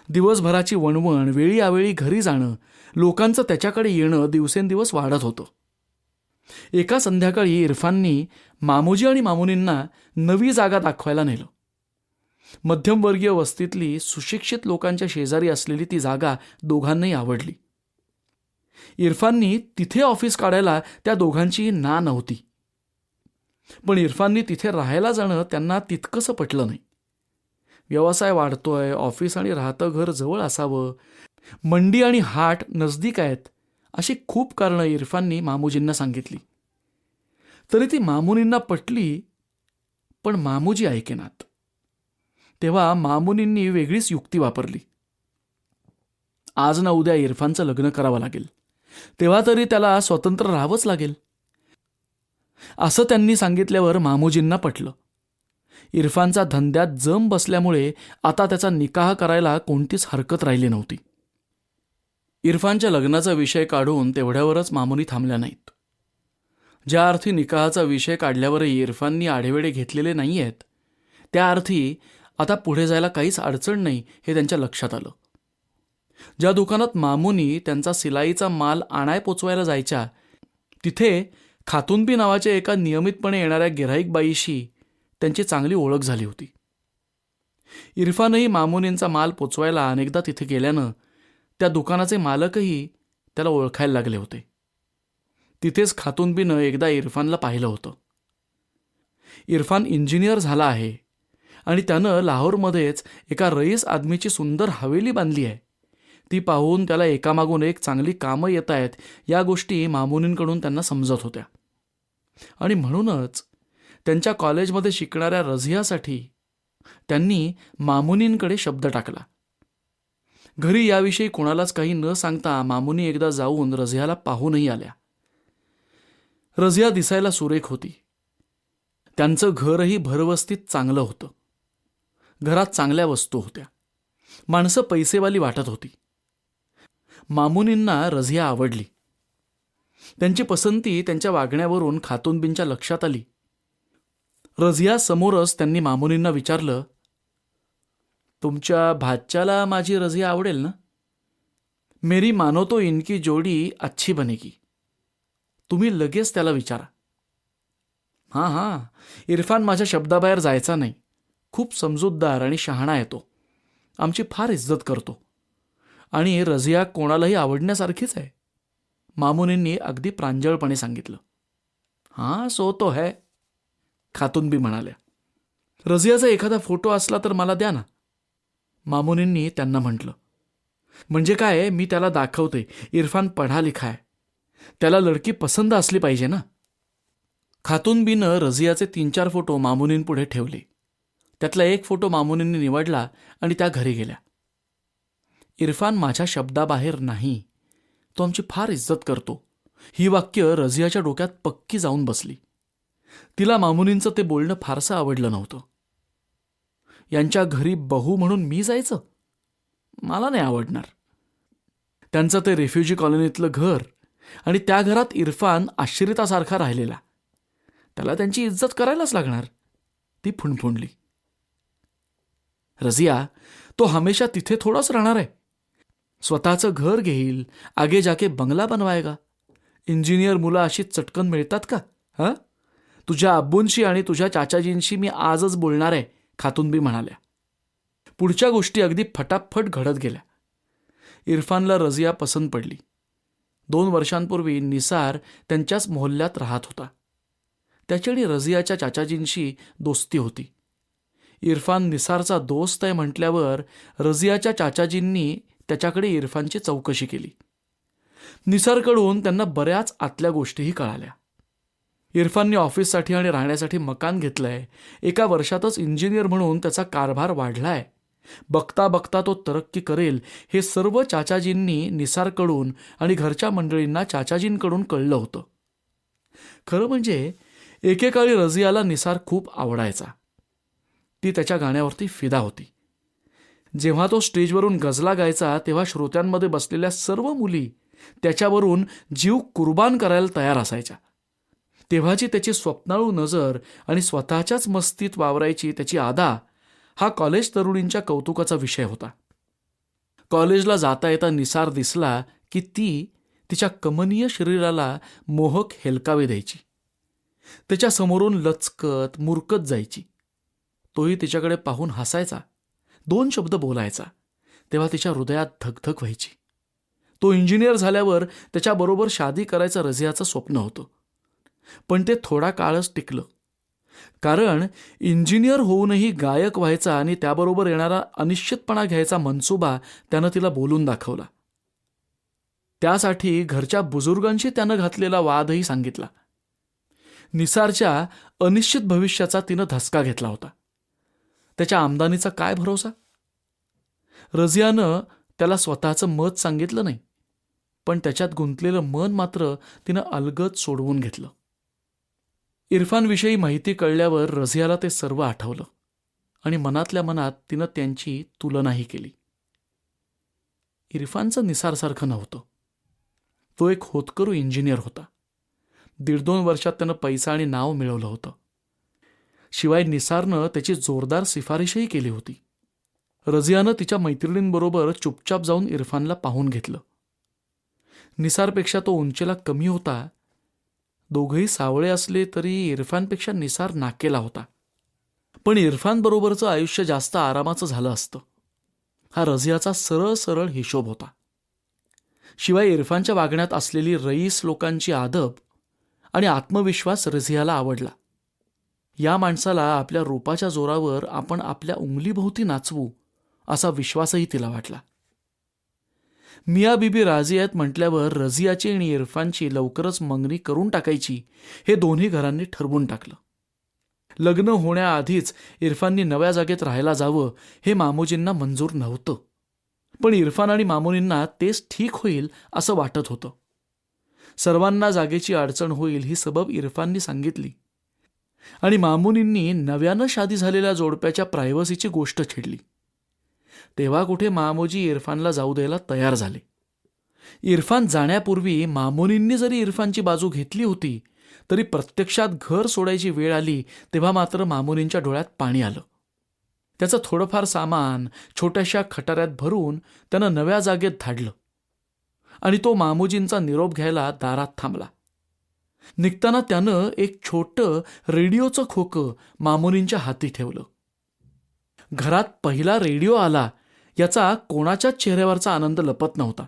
दिवसभराची वणवण, वेळी अवेळी घरी जाणं, लोकांचं त्याच्याकडे येणं दिवसेंदिवस वाढत होतं. एका संध्याकाळी इरफाननी मामूजी आणि मामुनींना नवी जागा दाखवायला नेलं. मध्यमवर्गीय वस्तीतली सुशिक्षित लोकांच्या शेजारी असलेली ती जागा दोघांनाही आवडली. इरफाननी तिथे ऑफिस काढायला त्या दोघांची ना नव्हती. पण इरफाननी तिथे राहायला जाणं त्यांना तितकंसं पटलं नाही. व्यवसाय वाढतोय, ऑफिस आणि राहतं घर जवळ असावं, मंडी आणि हाट नजदीक आहेत, अशी खूप कारणं इरफाननी मामूजींना सांगितली. तरी ती मामुनींना पटली, पण मामूजी ऐकेनात. तेव्हा मामुनींनी वेगळीच युक्ती वापरली. आज ना उद्या इरफानचं लग्न करावं लागेल, तेव्हा तरी त्याला स्वतंत्र राहावंच लागेल, असं त्यांनी सांगितल्यावर मामूजींना पटलं. इरफानचा धंद्यात जम बसल्यामुळे आता त्याचा निकाह करायला कोणतीच हरकत राहिली नव्हती. इरफानच्या लग्नाचा विषय काढून तेवढ्यावरच मामुनी थांबल्या नाहीत. ज्या अर्थी निकाहाचा विषय काढल्यावरही इरफाननी आढेवेढे घेतलेले नाही आहेत, त्या अर्थी आता पुढे जायला काहीच अडचण नाही हे त्यांच्या लक्षात आलं. ज्या दुकानात मामुनी त्यांचा सिलाईचा माल आणाय पोचवायला जायच्या, तिथे खातुनबी नावाच्या एका नियमितपणे येणाऱ्या गिऱ्हाईक बाईशी त्यांची चांगली ओळख झाली होती. इरफानही मामुनींचा माल पोचवायला अनेकदा तिथे गेल्यानं त्या दुकानाचे मालकही त्याला ओळखायला लागले होते. तिथेच खातुनबीनं एकदा इरफानला पाहिलं होतं. इरफान इंजिनियर झाला आहे आणि त्यानं लाहोरमध्येच एका रईस आदमीची सुंदर हवेली बांधली आहे. ती पाहून त्याला एकामागून एक चांगली कामं येत आहेत या गोष्टी मामुनींकडून त्यांना समजत होत्या. आणि म्हणूनच त्यांच्या कॉलेजमध्ये शिकणाऱ्या रझियासाठी त्यांनी मामुनींकडे शब्द टाकला. घरी याविषयी कोणालाच काही न सांगता मामुनी एकदा जाऊन रझियाला पाहूनही आल्या. रझिया दिसायला सुरेख होती. त्यांचं घरही भरवस्तीत चांगलं होतं. घरात चांगल्या वस्तू होत्या. माणसं पैसेवाली वाटत होती. मामुनींना रझिया आवडली. त्यांची पसंती त्यांच्या वागण्यावरून खातूनबीनच्या लक्षात आली. रझिया समोरच त्यांनी मामुनींना विचारलं, तुमच्या भाच्याला माझी रझिया आवडेल ना? मेरी मानो तो इनकी जोडी अच्छी बनेगी. तुम्ही लगेच त्याला विचारा. हां, इरफान माझ्या शब्दाबाहेर जायचा नाही. खूप समजूतदार आणि शहाणा आहे तो. आमची फार इज्जत करतो. आणि रझिया कोणालाही आवडण्यासारखीच आहे, मामुनींनी अगदी प्रांजळपणे सांगितलं. हां, सो तो है, खातूनबी म्हणाल्या. रझियाचा एखादा फोटो असला तर मला द्या ना, मामुनींनी त्यांना म्हटलं. म्हणजे काय, मी त्याला दाखवते. इरफान पढा लिखा आहे. त्याला लडकी पसंत असली पाहिजे ना. खातूनबीनं रझियाचे 3-4 फोटो मामुनींपुढे ठेवले. त्यातला एक फोटो मामुनींनी निवडला आणि त्या घरी गेल्या. इरफान माझ्या शब्दाबाहेर नाही. तो आमची फार इज्जत करतो. ही वाक्य रझियाच्या डोक्यात पक्की जाऊन बसली. तिला मामुनींचं ते बोलणं फारसं आवडलं नव्हतं. यांच्या घरी बहू म्हणून मी जायचं? मला नाही आवडणार. त्यांचं ते रेफ्युजी कॉलनीतलं घर आणि त्या घरात इरफान आश्रितासारखा राहिलेला. त्याला त्यांची इज्जत करायलाच लागणार, ती फुणफुणली. रझिया, तो हमेशा तिथे थोडाच राहणार आहे. स्वतःचं घर घेईल, आगे जाके बंगला बनवायगा. इंजिनियर मुलं अशी चटकन मिळतात का? हां, तुझ्या अब्बूंशी आणि तुझ्या चाचाजींशी मी आजच बोलणार आहे, खातूनबी म्हणाल्या. पुढच्या गोष्टी अगदी फटाफट घडत गेल्या. इरफानला रझिया पसंत पडली. 2 वर्षांपूर्वी निसार त्यांच्याच मोहल्ल्यात राहत होता. त्याची आणि रझियाच्या चाचाजींशी दोस्ती होती. इरफान निसारचा दोस्त आहे म्हटल्यावर रझियाच्या चाचाजींनी त्याच्याकडे इरफानची चौकशी केली. निसारकडून त्यांना बऱ्याच आतल्या गोष्टीही कळाल्या. इरफानने ऑफिससाठी आणि राहण्यासाठी मकान घेतलंय. 1 वर्षातच इंजिनियर म्हणून त्याचा कारभार वाढलाय. बघता बघता तो तरक्की करेल, हे सर्व चाचाजींनी निसारकडून आणि घरच्या मंडळींना चाचाजींकडून कळलं होतं. खरं म्हणजे एकेकाळी रझियाला निसार खूप आवडायचा. ती त्याच्या गाण्यावरती फिदा होती. जेव्हा तो स्टेजवरून गझला गायचा तेव्हा श्रोत्यांमध्ये बसलेल्या सर्व मुली त्याच्यावरून जीव कुर्बान करायला तयार असायच्या. तेव्हाची त्याची स्वप्नाळू नजर आणि स्वतःच्याच मस्तीत वावरायची त्याची आदा हा कॉलेज तरुणींच्या कौतुकाचा विषय होता. कॉलेजला जाता येता निसार दिसला की ती तिच्या कमनीय शरीराला मोहक हेलकावे द्यायची. त्याच्या समोरून लचकत मुरकत जायची. तोही तिच्याकडे पाहून हसायचा, 2 शब्द बोलायचा. तेव्हा तिच्या हृदयात धगधग व्हायची. तो इंजिनियर झाल्यावर त्याच्याबरोबर शादी करायचं रझियाचं स्वप्न होतं. पण ते थोडा काळच टिकलं. कारण इंजिनियर होऊनही गायक व्हायचा आणि त्याबरोबर येणारा अनिश्चितपणा घ्यायचा मनसुबा त्यानं तिला बोलून दाखवला. त्यासाठी घरच्या बुजुर्गांशी त्यानं घातलेला वादही सांगितला. निसारच्या अनिश्चित भविष्याचा तिनं धसका घेतला होता. त्याच्या आमदानीचा काय भरोसा? रझियानं त्याला स्वतःचं मत सांगितलं नाही, पण त्याच्यात गुंतलेलं मन मात्र तिनं अलगद सोडवून घेतलं. इरफानविषयी माहिती कळल्यावर रझियाला ते सर्व आठवलं आणि मनातल्या मनात तिनं त्यांची तुलनाही केली. इरफानचं निसारसारखं नव्हतं. तो एक होतकरू इंजिनियर होता. 1.5-2 वर्षात त्यानं पैसा आणि नाव मिळवलं होतं. शिवाय निसारनं त्याची जोरदार शिफारशही केली होती. रझियानं तिच्या मैत्रिणींबरोबर चुपचाप जाऊन इरफानला पाहून घेतलं. निसारपेक्षा तो उंचीला कमी होता. दोघंही सावळे असले तरी इरफानपेक्षा निसार नाकेला होता. पण इरफानबरोबरचं आयुष्य जास्त आरामाचं झालं असतं. हा रझियाचा सरळ सरळ हिशोब होता. शिवाय इरफानच्या वागण्यात असलेली रईस लोकांची आदब आणि आत्मविश्वास रझियाला आवडला. या माणसाला आपल्या रूपाच्या जोरावर आपण आपल्या उंगलीभोवती नाचवू असा विश्वासही तिला वाटला. मिया बीबी राजी आहेत म्हटल्यावर रझियाची आणि इरफानची लवकरच मंगनी करून टाकायची हे दोन्ही घरांनी ठरवून टाकलं. लग्न होण्याआधीच इरफाननी नव्या जागेत राहायला जावं हे मामूजींना मंजूर नव्हतं. पण इरफान आणि मामुनींना तेच ठीक होईल असं वाटत होतं. सर्वांना जागेची अडचण होईल ही सबब इरफाननी सांगितली आणि मामुनींनी नव्यानं शादी झालेल्या जोडप्याच्या प्रायव्हसीची गोष्ट छेडली. तेव्हा कुठे मामूजी इरफानला जाऊ द्यायला तयार झाले. इरफान जाण्यापूर्वी मामुनींनी जरी इरफानची बाजू घेतली होती तरी प्रत्यक्षात घर सोडायची वेळ आली तेव्हा मात्र मामुनींच्या डोळ्यात पाणी आलं. त्याचं थोडंफार सामान छोट्याशा खटाऱ्यात भरून त्यानं नव्या जागेत धाडलं आणि तो मामूजींचा निरोप घ्यायला दारात थांबला. निघताना त्यानं एक छोटं रेडिओचं खोकं मामुनींच्या हाती ठेवलं. घरात पहिला रेडिओ आला याचा कोणाच्याच चेहऱ्यावरचा आनंद लपत नव्हता.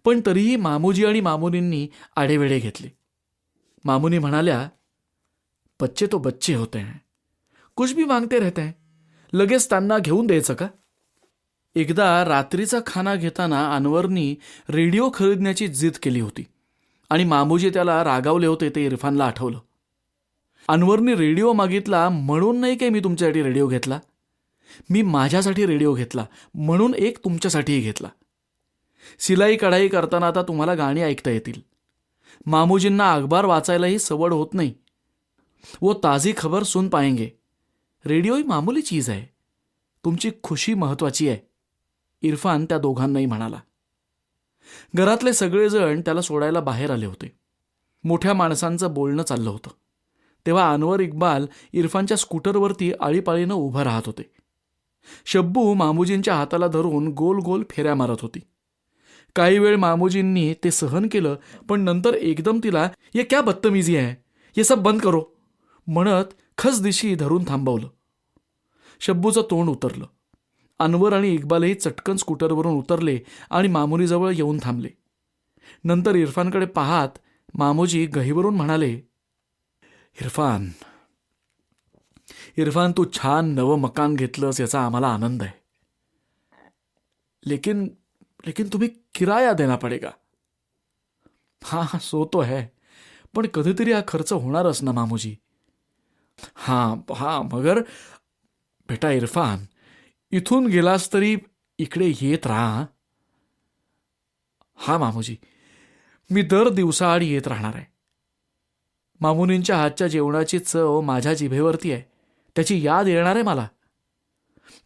पण तरीही मामूजी आणि मामुनींनी आडेवेडे घेतले. मामुनी म्हणाल्या, बच्चे तो बच्चे होते हैं, कुछ भी मांगते रहते हैं, लगेच त्यांना घेऊन द्यायचं का? एकदा रात्रीचा खाना घेताना अनवरनी रेडिओ खरीदण्याची जिद केली होती आणि मामूजी त्याला रागावले होते ते इरफानला आठवलं. अनवरनी रेडिओ मागितला म्हणून नाही काय मी तुमच्यासाठी रेडिओ घेतला, मी माझ्यासाठी रेडिओ घेतला म्हणून एक तुमच्यासाठीही घेतला. सिलाई कढाई करताना आता तुम्हाला गाणी ऐकता येतील. मामूजींना अखबार वाचायलाही सवड होत नाही. वो ताजी खबर सुन पाएंगे. रेडिओ ही मामूली चीज आहे, तुमची खुशी महत्वाची आहे, इरफान त्या दोघांनाही म्हणाला. घरातले सगळेजण त्याला सोडायला बाहेर आले होते. मोठ्या माणसांचं बोलणं चाललं होतं. तेव्हा अनवर इक्बाल इरफानच्या स्कूटरवरती आळीपाळीनं उभं राहत होते. शब्बू मामूजींच्या हाताला धरून गोल गोल फेऱ्या मारत होती. काही वेळ मामूजींनी ते सहन केलं, पण नंतर एकदम तिला ये क्या बदतमीजी आहे, ये सब बंद करो म्हणत खसदिशी धरून थांबवलं. शब्बूचं तोंड उतरलं. अनवर आणि इक्बालही चटकन स्कूटरवरून उतरले आणि मामुनीजवळ येऊन थांबले. नंतर इरफानकडे पाहत मामूजी गहिवरून म्हणाले, इरफान, इरफान, तू छान नवं मकान घेतलंस याचा आम्हाला आनंद आहे, लेकिन तुम्हें किराया देना पडेगा. हाँ, सो तो है, पण कधीतरी हा खर्च होणारच ना मामूजी. हाँ, मगर बेटा इरफान, इथून गेलास तरी इकडे येत राहा. हा मामूजी, मी दर दिवसाआड येत राहणार आहे. मामुनींच्या हातच्या जेवणाची चव माझ्या जिभेवरती आहे, त्याची याद येणार आहे मला.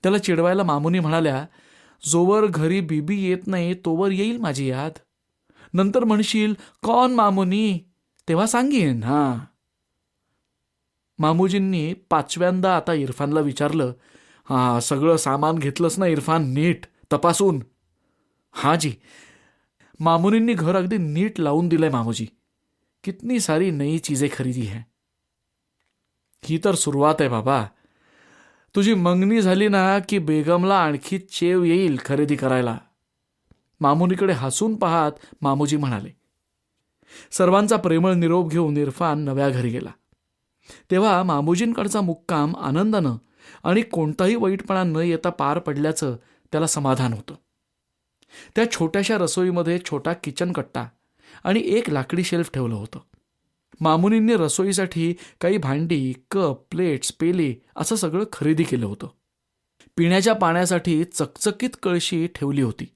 त्याला चिडवायला मामुनी म्हणाल्या, जोवर घरी बीबी येत नाही तोवर येईल माझी याद. नंतर म्हणशील कौन मामुनी, तेव्हा सांगेन. मामूजींनी पाचव्यांदा आता इरफानला विचारलं, सगळं सामान घेतलंस ना इरफान, नीट तपासून? हाँ जी. मामुनींनी घर अगदी नीट लावून दिलंय मामूजी. कितनी सारी नई चीजें खरीदी है. ही तर सुरुवात आहे बाबा. तुझी मंगनी झाली ना की बेगमला आणखी चेव येईल खरेदी करायला. मामुनीकडे हसून पाहत मामूजी म्हणाले. सर्वांचा प्रेमळ निरोप घेऊन इरफान नव्या घरी गेला. तेव्हा मामूजींकडचा मुक्काम आनंदानं आणि कोणताही वाईटपणा न येता पार पडल्याचं त्याला समाधान होतं. त्या छोट्याशा रसोईमध्ये छोटा किचन कट्टा आणि एक लाकडी शेल्फ ठेवलं होतं. मामुनींनी रसोईसाठी काही भांडी, कप, प्लेट्स, पेले असं सगळं खरेदी केलं होतं. पिण्याच्या पाण्यासाठी चकचकीत कळशी ठेवली होती.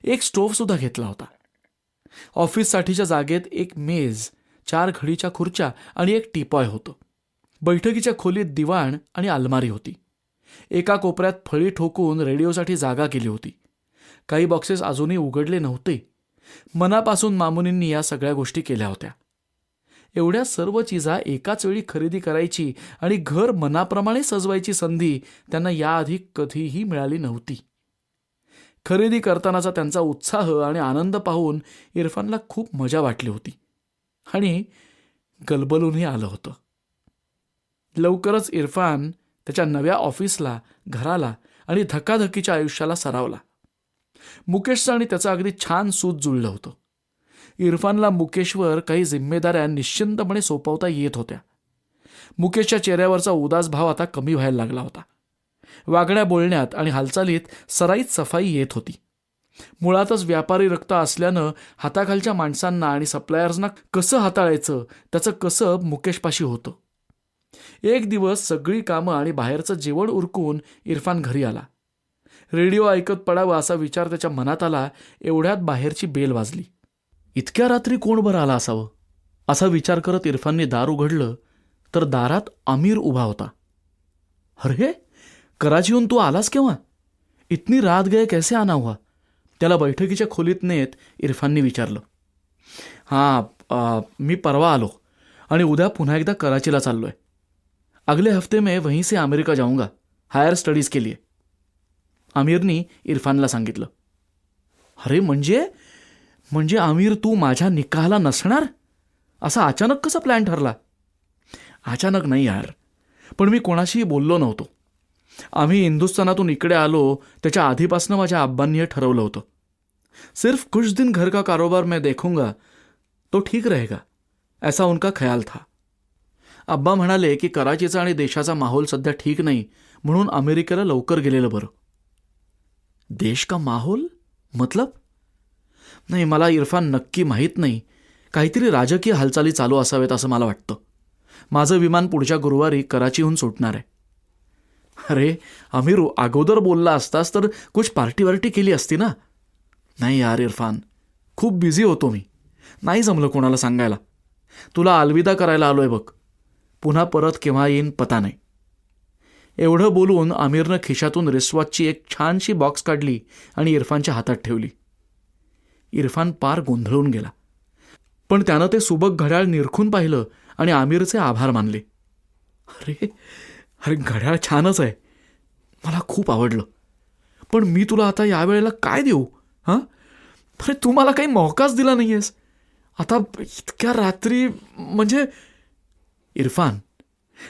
एक स्टोव्ह सुद्धा घेतला होता. ऑफिससाठीच्या जागेत एक मेज, 4 घडीच्या खुर्च्या आणि एक टीपॉय होतं. बैठकीच्या खोलीत दिवाण आणि अलमारी होती. एका कोपऱ्यात फळी ठोकून रेडिओसाठी जागा केली होती. काही बॉक्सेस अजूनही उघडले नव्हते. मनापासून मामुनींनी या सगळ्या गोष्टी केल्या होत्या. एवढ्या सर्व चीजा एकाच वेळी खरेदी करायची आणि घर मनाप्रमाणे सजवायची संधी त्यांना याआधी कधीही मिळाली नव्हती. खरेदी करतानाचा त्यांचा उत्साह आणि आनंद पाहून इरफानला खूप मजा वाटली होती आणि गलबलूनही आलं होतं. लवकरच इरफान त्याच्या नव्या ऑफिसला, घराला आणि धकाधकीच्या आयुष्याला सरावला. मुकेशचं आणि त्याचं अगदी छान सूत जुळलं होतं. इरफानला मुकेशवर काही जिम्मेदाऱ्या निश्चिंतपणे सोपवता येत होत्या. मुकेशच्या चेहऱ्यावरचा उदास भाव आता कमी व्हायला लागला होता. वागण्या बोलण्यात आणि हालचालीत सराईत सफाई येत होती. मुळातच व्यापारी रक्त असल्यानं हाताखालच्या माणसांना आणि सप्लायर्सना कसं हाताळायचं त्याचं कसं मुकेशपाशी होतं. एक दिवस सगळी कामं आणि बाहेरचं जेवण उरकून इरफान घरी आला. रेडिओ ऐकत पडावा असा विचार त्याच्या मनात आला. एवढ्यात बाहेरची बेल वाजली. इतक्या रात्री कोण बरं आला असावं असा विचार करत इरफानने दार उघडलं तर दारात आमिर उभा होता. अरे, कराचीहून तू आलास केव्हा? इतनी रात गए कैसे आना हुआ? त्याला बैठकीच्या खोलीत नेत इरफानने विचारलं. हां, मी परवा आलो आणि उद्या पुन्हा एकदा कराचीला चाललोय. अगले हफ्ते में वहीं से अमेरिका जाऊंगा हायर स्टडीज के लिए, आमिरनी इरफानला सांगितलं. अरे, म्हणजे आमिर, तू माझ्या निकाहाला नसणार असा अचानक कसा प्लॅन ठरला? अचानक नाही यार, पण मी कोणाशीही बोललो नव्हतो. आम्ही हिंदुस्थानातून इकडे आलो त्याच्या आधीपासून माझ्या आब्बांनी हे ठरवलं होतं. सिर्फ कुछ दिन घर का कारोबार मैं देखूंगा तो ठीक रहेगा ऐसा उनका ख्याल था. अब्बा म्हणाले की कराचीचा आणि देशाचा माहोल सध्या ठीक नाही, म्हणून अमेरिकेला लवकर गेलेलं बरं. देश का माहोल मतलब? नाही, मला इरफान नक्की माहीत नाही. काहीतरी राजकीय हालचाली चालू असावेत असं मला वाटतं. माझं विमान पुढच्या गुरुवारी कराचीहून सुटणार आहे. अरे अमीर, अगोदर बोलला असतास तर कुछ पार्टी केली असती ना. नाही यार इरफान, खूप बिझी होतो मी, नाही जमलं कोणाला सांगायला. तुला अलविदा करायला आलोय बघ. पुन्हा परत केव्हा येईन पता नाही. एवढं बोलून आमिरनं खिशातून रिस्वॉचची एक छानशी बॉक्स काढली आणि इरफानच्या हातात ठेवली. इरफान पार गोंधळून गेला, पण त्यानं ते सुबक घड्याळ निरखून पाहिलं आणि आमिरचे आभार मानले. अरे घड्याळ छानच आहे, मला खूप आवडलं. पण मी तुला आता यावेळेला काय देऊ? हां, अरे तू मला काही मौकाच दिला नाही आहेस आता इतक्या रात्री. म्हणजे इरफान,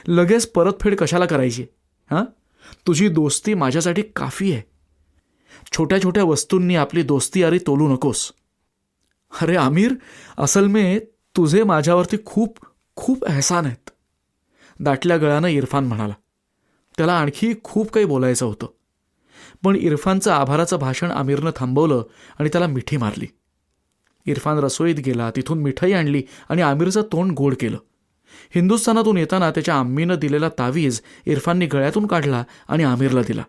लगेच परतफेड कशाला करायची? हां, तुझी दोस्ती माझ्यासाठी काफी आहे. छोट्या छोट्या वस्तूंनी आपली दोस्ती यारी तोलू नकोस. अरे आमिर, असल में तुझे माझ्यावरती खूप खूप एहसान आहेत. दाटल्या गळ्यानं इरफान म्हणाला. त्याला आणखी खूप काही बोलायचं होतं, पण इरफानचं आभाराचं भाषण आमिरनं थांबवलं आणि त्याला मिठी मारली. इरफान रसोईत गेला, तिथून मिठाई आणली आणि आमिरचं तोंड गोड केलं. हिंदुस्थानातून येताना त्याच्या आम्मीनं दिलेला तावीज इरफानने गळ्यातून काढला आणि आमिरला दिला.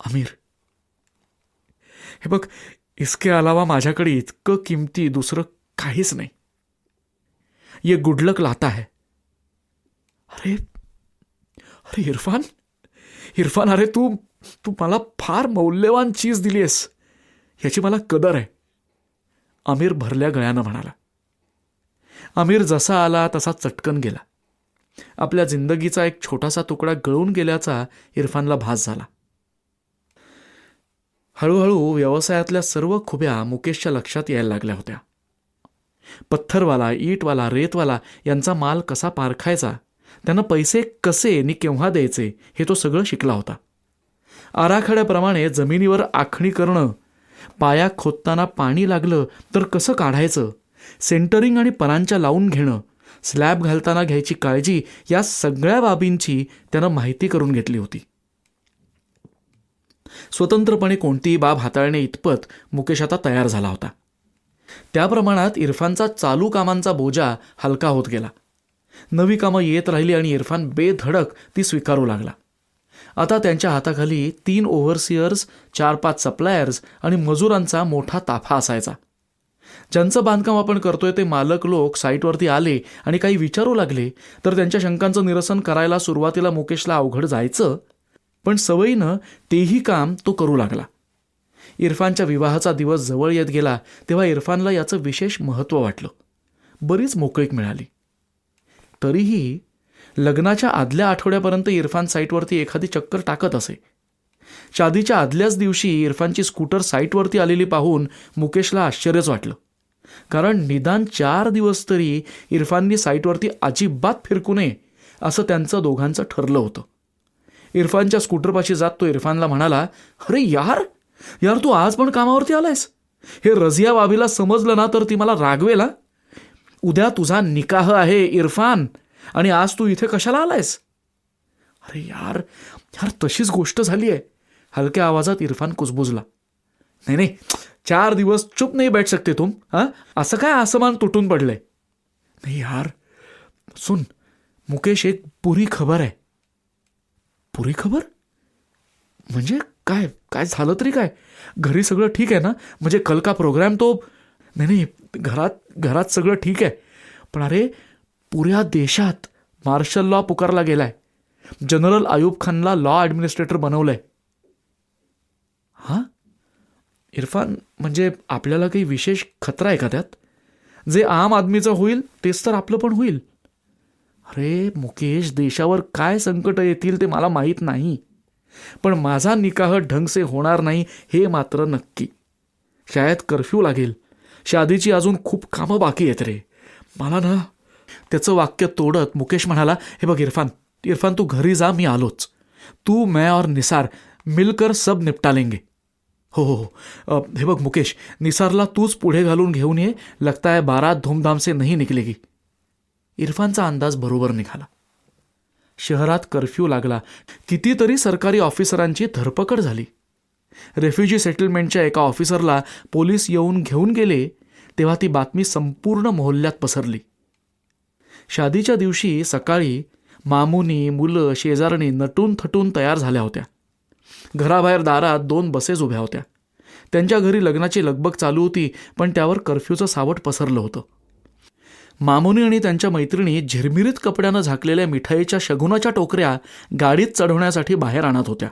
आमिर, हे बघ, इसके अलावा माझ्याकडे इतकं किमती दुसरं काहीच नाही. ये गुडलक लाता है. अरे इरफान, अरे तू मला फार मौल्यवान चीज दिली आहेस, याची मला कदर आहे. आमिर भरल्या गळ्यानं म्हणाला. आमिर जसा आला तसा चटकन गेला. आपल्या जिंदगीचा एक छोटासा तुकडा गळून गेल्याचा इरफानला भास झाला. हळूहळू व्यवसायातल्या सर्व खुब्या मुकेशच्या लक्षात यायला लागल्या होत्या. पत्थरवाला, ईटवाला, रेतवाला यांचा माल कसा पारखायचा, त्यांना पैसे कसे आणि केव्हा द्यायचे हे तो सगळं शिकला होता. आराखड्याप्रमाणे जमिनीवर आखणी करणं, पाया खोदताना पाणी लागलं तर कसं काढायचं, सेंटरिंग आणि परांच्या लावून घेणं, स्लॅब घालताना घ्यायची काळजी, या सगळ्या बाबींची त्यानं माहिती करून घेतली होती. स्वतंत्रपणे कोणतीही बाब हाताळणे इतपत मुकेश आता तयार झाला होता. त्या प्रमाणात इरफानचा चालू कामांचा बोजा हलका होत गेला. नवी कामं येत राहिली आणि इरफान बेधडक ती स्वीकारू लागला. आता त्यांच्या हाताखाली 3 ओव्हरसियर्स, 4-5 सप्लायर्स आणि मजुरांचा मोठा ताफा असायचा. ज्यांचं बांधकाम आपण करतोय ते मालक लोक साईटवरती आले आणि काही विचारू लागले तर त्यांच्या शंकांचं निरसन करायला सुरुवातीला मुकेशला अवघड जायचं, पण सवयीनं तेही काम तो करू लागला. इरफानच्या विवाहाचा दिवस जवळ येत गेला तेव्हा इरफानला याचं विशेष महत्त्व वाटलं. बरीच मोकळीक मिळाली. तरीही लग्नाच्या आदल्या आठवड्यापर्यंत इरफान साईटवरती एखादी चक्कर टाकत असे. शादीच्या आदल्याच दिवशी इरफानची स्कूटर साईटवरती आलेली पाहून मुकेशला आश्चर्यच वाटलं, कारण निदान 4 दिवस तरी इरफाननी साईटवरती अजिबात फिरकू नये असं त्यांचं दोघांचं ठरलं होतं. इरफानच्या स्कूटरपाशी जात तो इरफानला म्हणाला, अरे यार तू आज पण कामावरती आलायस? हे रझिया बाबीला समजलं ना तर ती मला रागवेल. उद्या तुझा निकाह आहे इरफान, आणि आज तू इथे कशाला आलायस? अरे यार तशीच गोष्ट झाली आहे. हलक्या आवाजात इरफान कुजबुजला. नाही नाही, 4 दिवस चुप नहीं बैठ सकते तुम. हां, असं काय आसमान तुटून पडलंय? नाही यार, सुन मुकेश, एक बुरी खबर आहे. बुरी खबर म्हणजे काय? काय झालं तरी काय? घरी सगळं ठीक आहे ना? म्हणजे कल का प्रोग्राम तो. नाही नाही, घरात सगळं ठीक आहे, पण अरे पुऱ्या देशात मार्शल लॉ पुकारला गेलाय. जनरल आयुब खानला लॉ ॲडमिनिस्ट्रेटर बनवलंय. हां, इरफान, म्हणजे आपल्याला काही विशेष खतरा आहे का त्यात? जे आम आदमीचं होईल तेच तर आपलं पण होईल. अरे मुकेश, देशावर काय संकट येतील ते मला माहीत नाही, पण माझा निकाह ढंग से होणार नाही हे मात्र नक्की. शाळेत कर्फ्यू लागेल. शादीची अजून खूप कामं बाकी आहेत रे मला ना. त्याचं वाक्य तोडत मुकेश म्हणाला, हे बघ इरफान तू घरी जा, मी आलोच. तू, मैं और निसार मिलकर सब निपटा लेंगे. हो हो हो, हे बघ मुकेश, निसारला तूच पुढे घालून घेऊन ये. लगता है बारात धूमधाम से नहीं निकलेगी. इरफानचा अंदाज बरोबर निघाला. शहरात कर्फ्यू लागला. कितीतरी सरकारी ऑफिसरांची धरपकड झाली. रेफ्युजी सेटलमेंटच्या एका ऑफिसरला पोलीस येऊन घेऊन गेले तेव्हा ती बातमी संपूर्ण मोहल्ल्यात पसरली. शादीच्या दिवशी सकाळी मामुनी, मुलं, शेजारणी नटून थटून तयार झाल्या होत्या. घराबाहेर दारात 2 बसेस उभ्या होत्या. त्यांच्या घरी लग्नाची लगबग चालू होती, पण त्यावर कर्फ्यूचं सावट पसरलं होतं. मामुनी आणि त्यांच्या मैत्रिणी झिरमिरीत कपड्यानं झाकलेल्या मिठाईच्या शगुनाच्या टोकऱ्या गाडीत चढवण्यासाठी बाहेर आणत होत्या.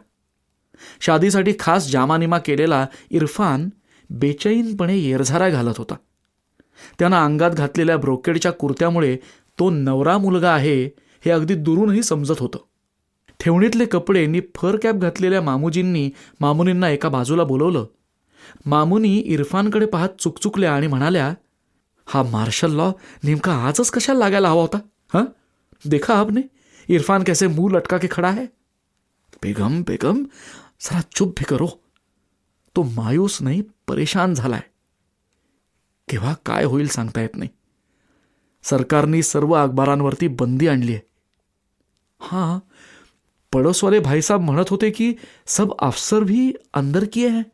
शादीसाठी खास जामानिमा केलेला इरफान बेचैनपणे येरझारा घालत होता. त्यानं अंगात घातलेल्या ब्रोकेडच्या कुर्त्यामुळे तो नवरा मुलगा आहे हे अगदी दुरूनही समजत होतं. ठेवणीतले कपडे आणि फर कॅप घातलेल्या मामुनींना एका बाजूला बोलवलं. मामुनी इरफानकडे पाहत चुकचुकल्या आणि म्हणाल्या, हा मार्शल लॉ नेमका आजच कशाला लागायला हवा होता? हां, देखा आपने इरफान कैसे मुंह लटका के खडा है. बेगम जरा चुप भी करो. तो मायूस नाही, परेशान झालाय. केव्हा काय होईल सांगता येत नाही. सरकारने सर्व अखबारांवरती बंदी आणली आहे. हां, पड़ोसवाले भाईसाहब म्हणत होते की सब अफसर भी अंदर किए हैं.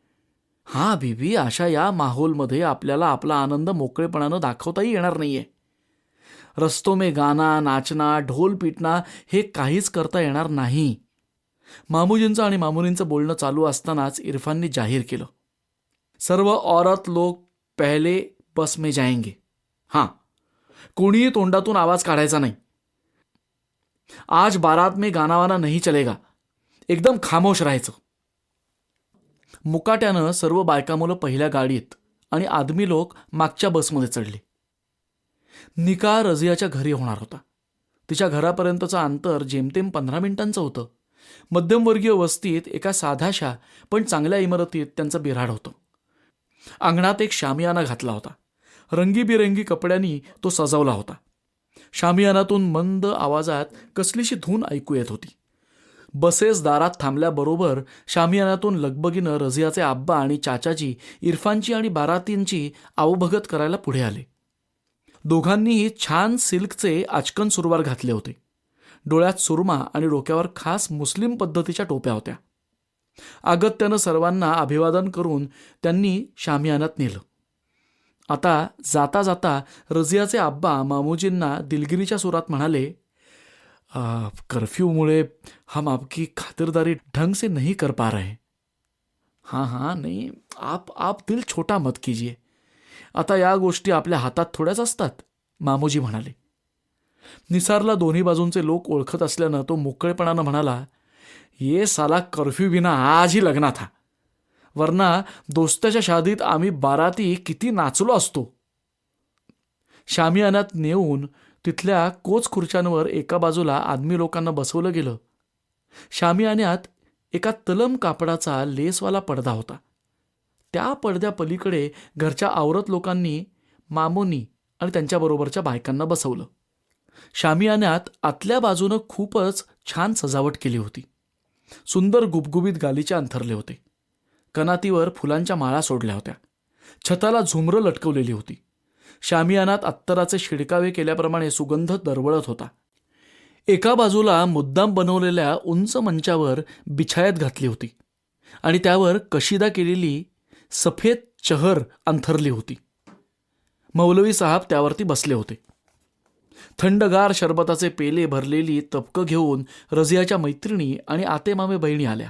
हां बीबी, अशा या माहोलमध्ये आपल्याला आपला आनंद मोकळेपणानं दाखवताही येणार नाहीये. रस्तों में गाना, नाचना, ढोल पिटना हे काहीच करता येणार नाही. मामुजींचं आणि मामुनींचं बोलणं चालू असतानाच इरफाननी जाहीर केलं, सर्व औरत लोग पहले बस में जाएंगे. हां, कोणीही तोंडातून आवाज काढायचा नाही. आज बारात में गाना वाना नहीं चलेगा. एकदम खामोश राहायचं. मुकाट्यानं सर्व बायका मुलं पहिल्या गाडीत आणि आदमी लोक मागच्या बसमध्ये चढले. निकाह रझियाच्या घरी होणार होता. तिच्या घरापर्यंतचं अंतर जेमतेम 15 मिनिटांचं होतं. मध्यमवर्गीय वस्तीत एका साध्याशा पण चांगल्या इमारतीत त्यांचं बिऱ्हाड होतं. अंगणात एक शामियाना घातला होता. रंगीबिरंगी कपड्यांनी तो सजवला होता. शामियानातून मंद आवाजात कसलीशी धून ऐकू येत होती. बसेस दारात थांबल्याबरोबर शामियानातून लगबगीनं रझियाचे आब्बा आणि चाचाजी इरफानची आणि बारातींची आवभगत करायला पुढे आले. दोघांनीही छान सिल्कचे आचकन सुरवार घातले होते. डोळ्यात सुरमा आणि डोक्यावर खास मुस्लिम पद्धतीच्या टोप्या होत्या. अगत्यानं सर्वांना अभिवादन करून त्यांनी शामियानात नेलं. आता जाता जाता रझियाचे आब्बा मामुजींना दिलगिरीच्या सुरात म्हणाले, कर्फ्यूमुळे हम आपकी खातिरदारी ढंग से नहीं कर पा रहे. हाँ नहीं, आप दिल छोटा मत कीजिए. आता या गोष्टी आपल्या हातात थोड्याच असतात, मामूजी म्हणाले. निसारला दोन्ही बाजूंचे लोक ओळखत असल्यानं तो मोकळेपणानं म्हणाला, ये साला कर्फ्यू विना आज ही लग्ना था, वरना दोस्ताच्या शादीत आम्ही बाराती किती नाचलो असतो. शामियानात नेऊन तिथल्या कोच खुर्च्यांवर एका बाजूला आदमी लोकांना बसवलं गेलं. शामियान्यात एका तलम कापडाचा लेसवाला पडदा होता. त्या पडद्या पलीकडे घरच्या आवरत लोकांनी मामुनी आणि त्यांच्याबरोबरच्या बायकांना बसवलं. शामियान्यात आतल्या बाजूनं खूपच छान सजावट केली होती. सुंदर गुबगुबीत गालीचे अंथरले होते. कनातीवर फुलांच्या माळा सोडल्या होत्या. छताला झुमरं लटकवलेली होती. शामियानात अत्तराचे शिडकावे केल्याप्रमाणे सुगंध दरवळत होता. एका बाजूला मुद्दाम बनवलेल्या उंच मंचावर बिछायत घातली होती आणि त्यावर कशिदा केलेली सफेद चहर अंथरली होती. मौलवी साहब त्यावरती बसले होते. थंडगार शरबताचे पेले भरलेली तपकं घेऊन रझियाच्या मैत्रिणी आणि आतेमामे बहिणी आल्या.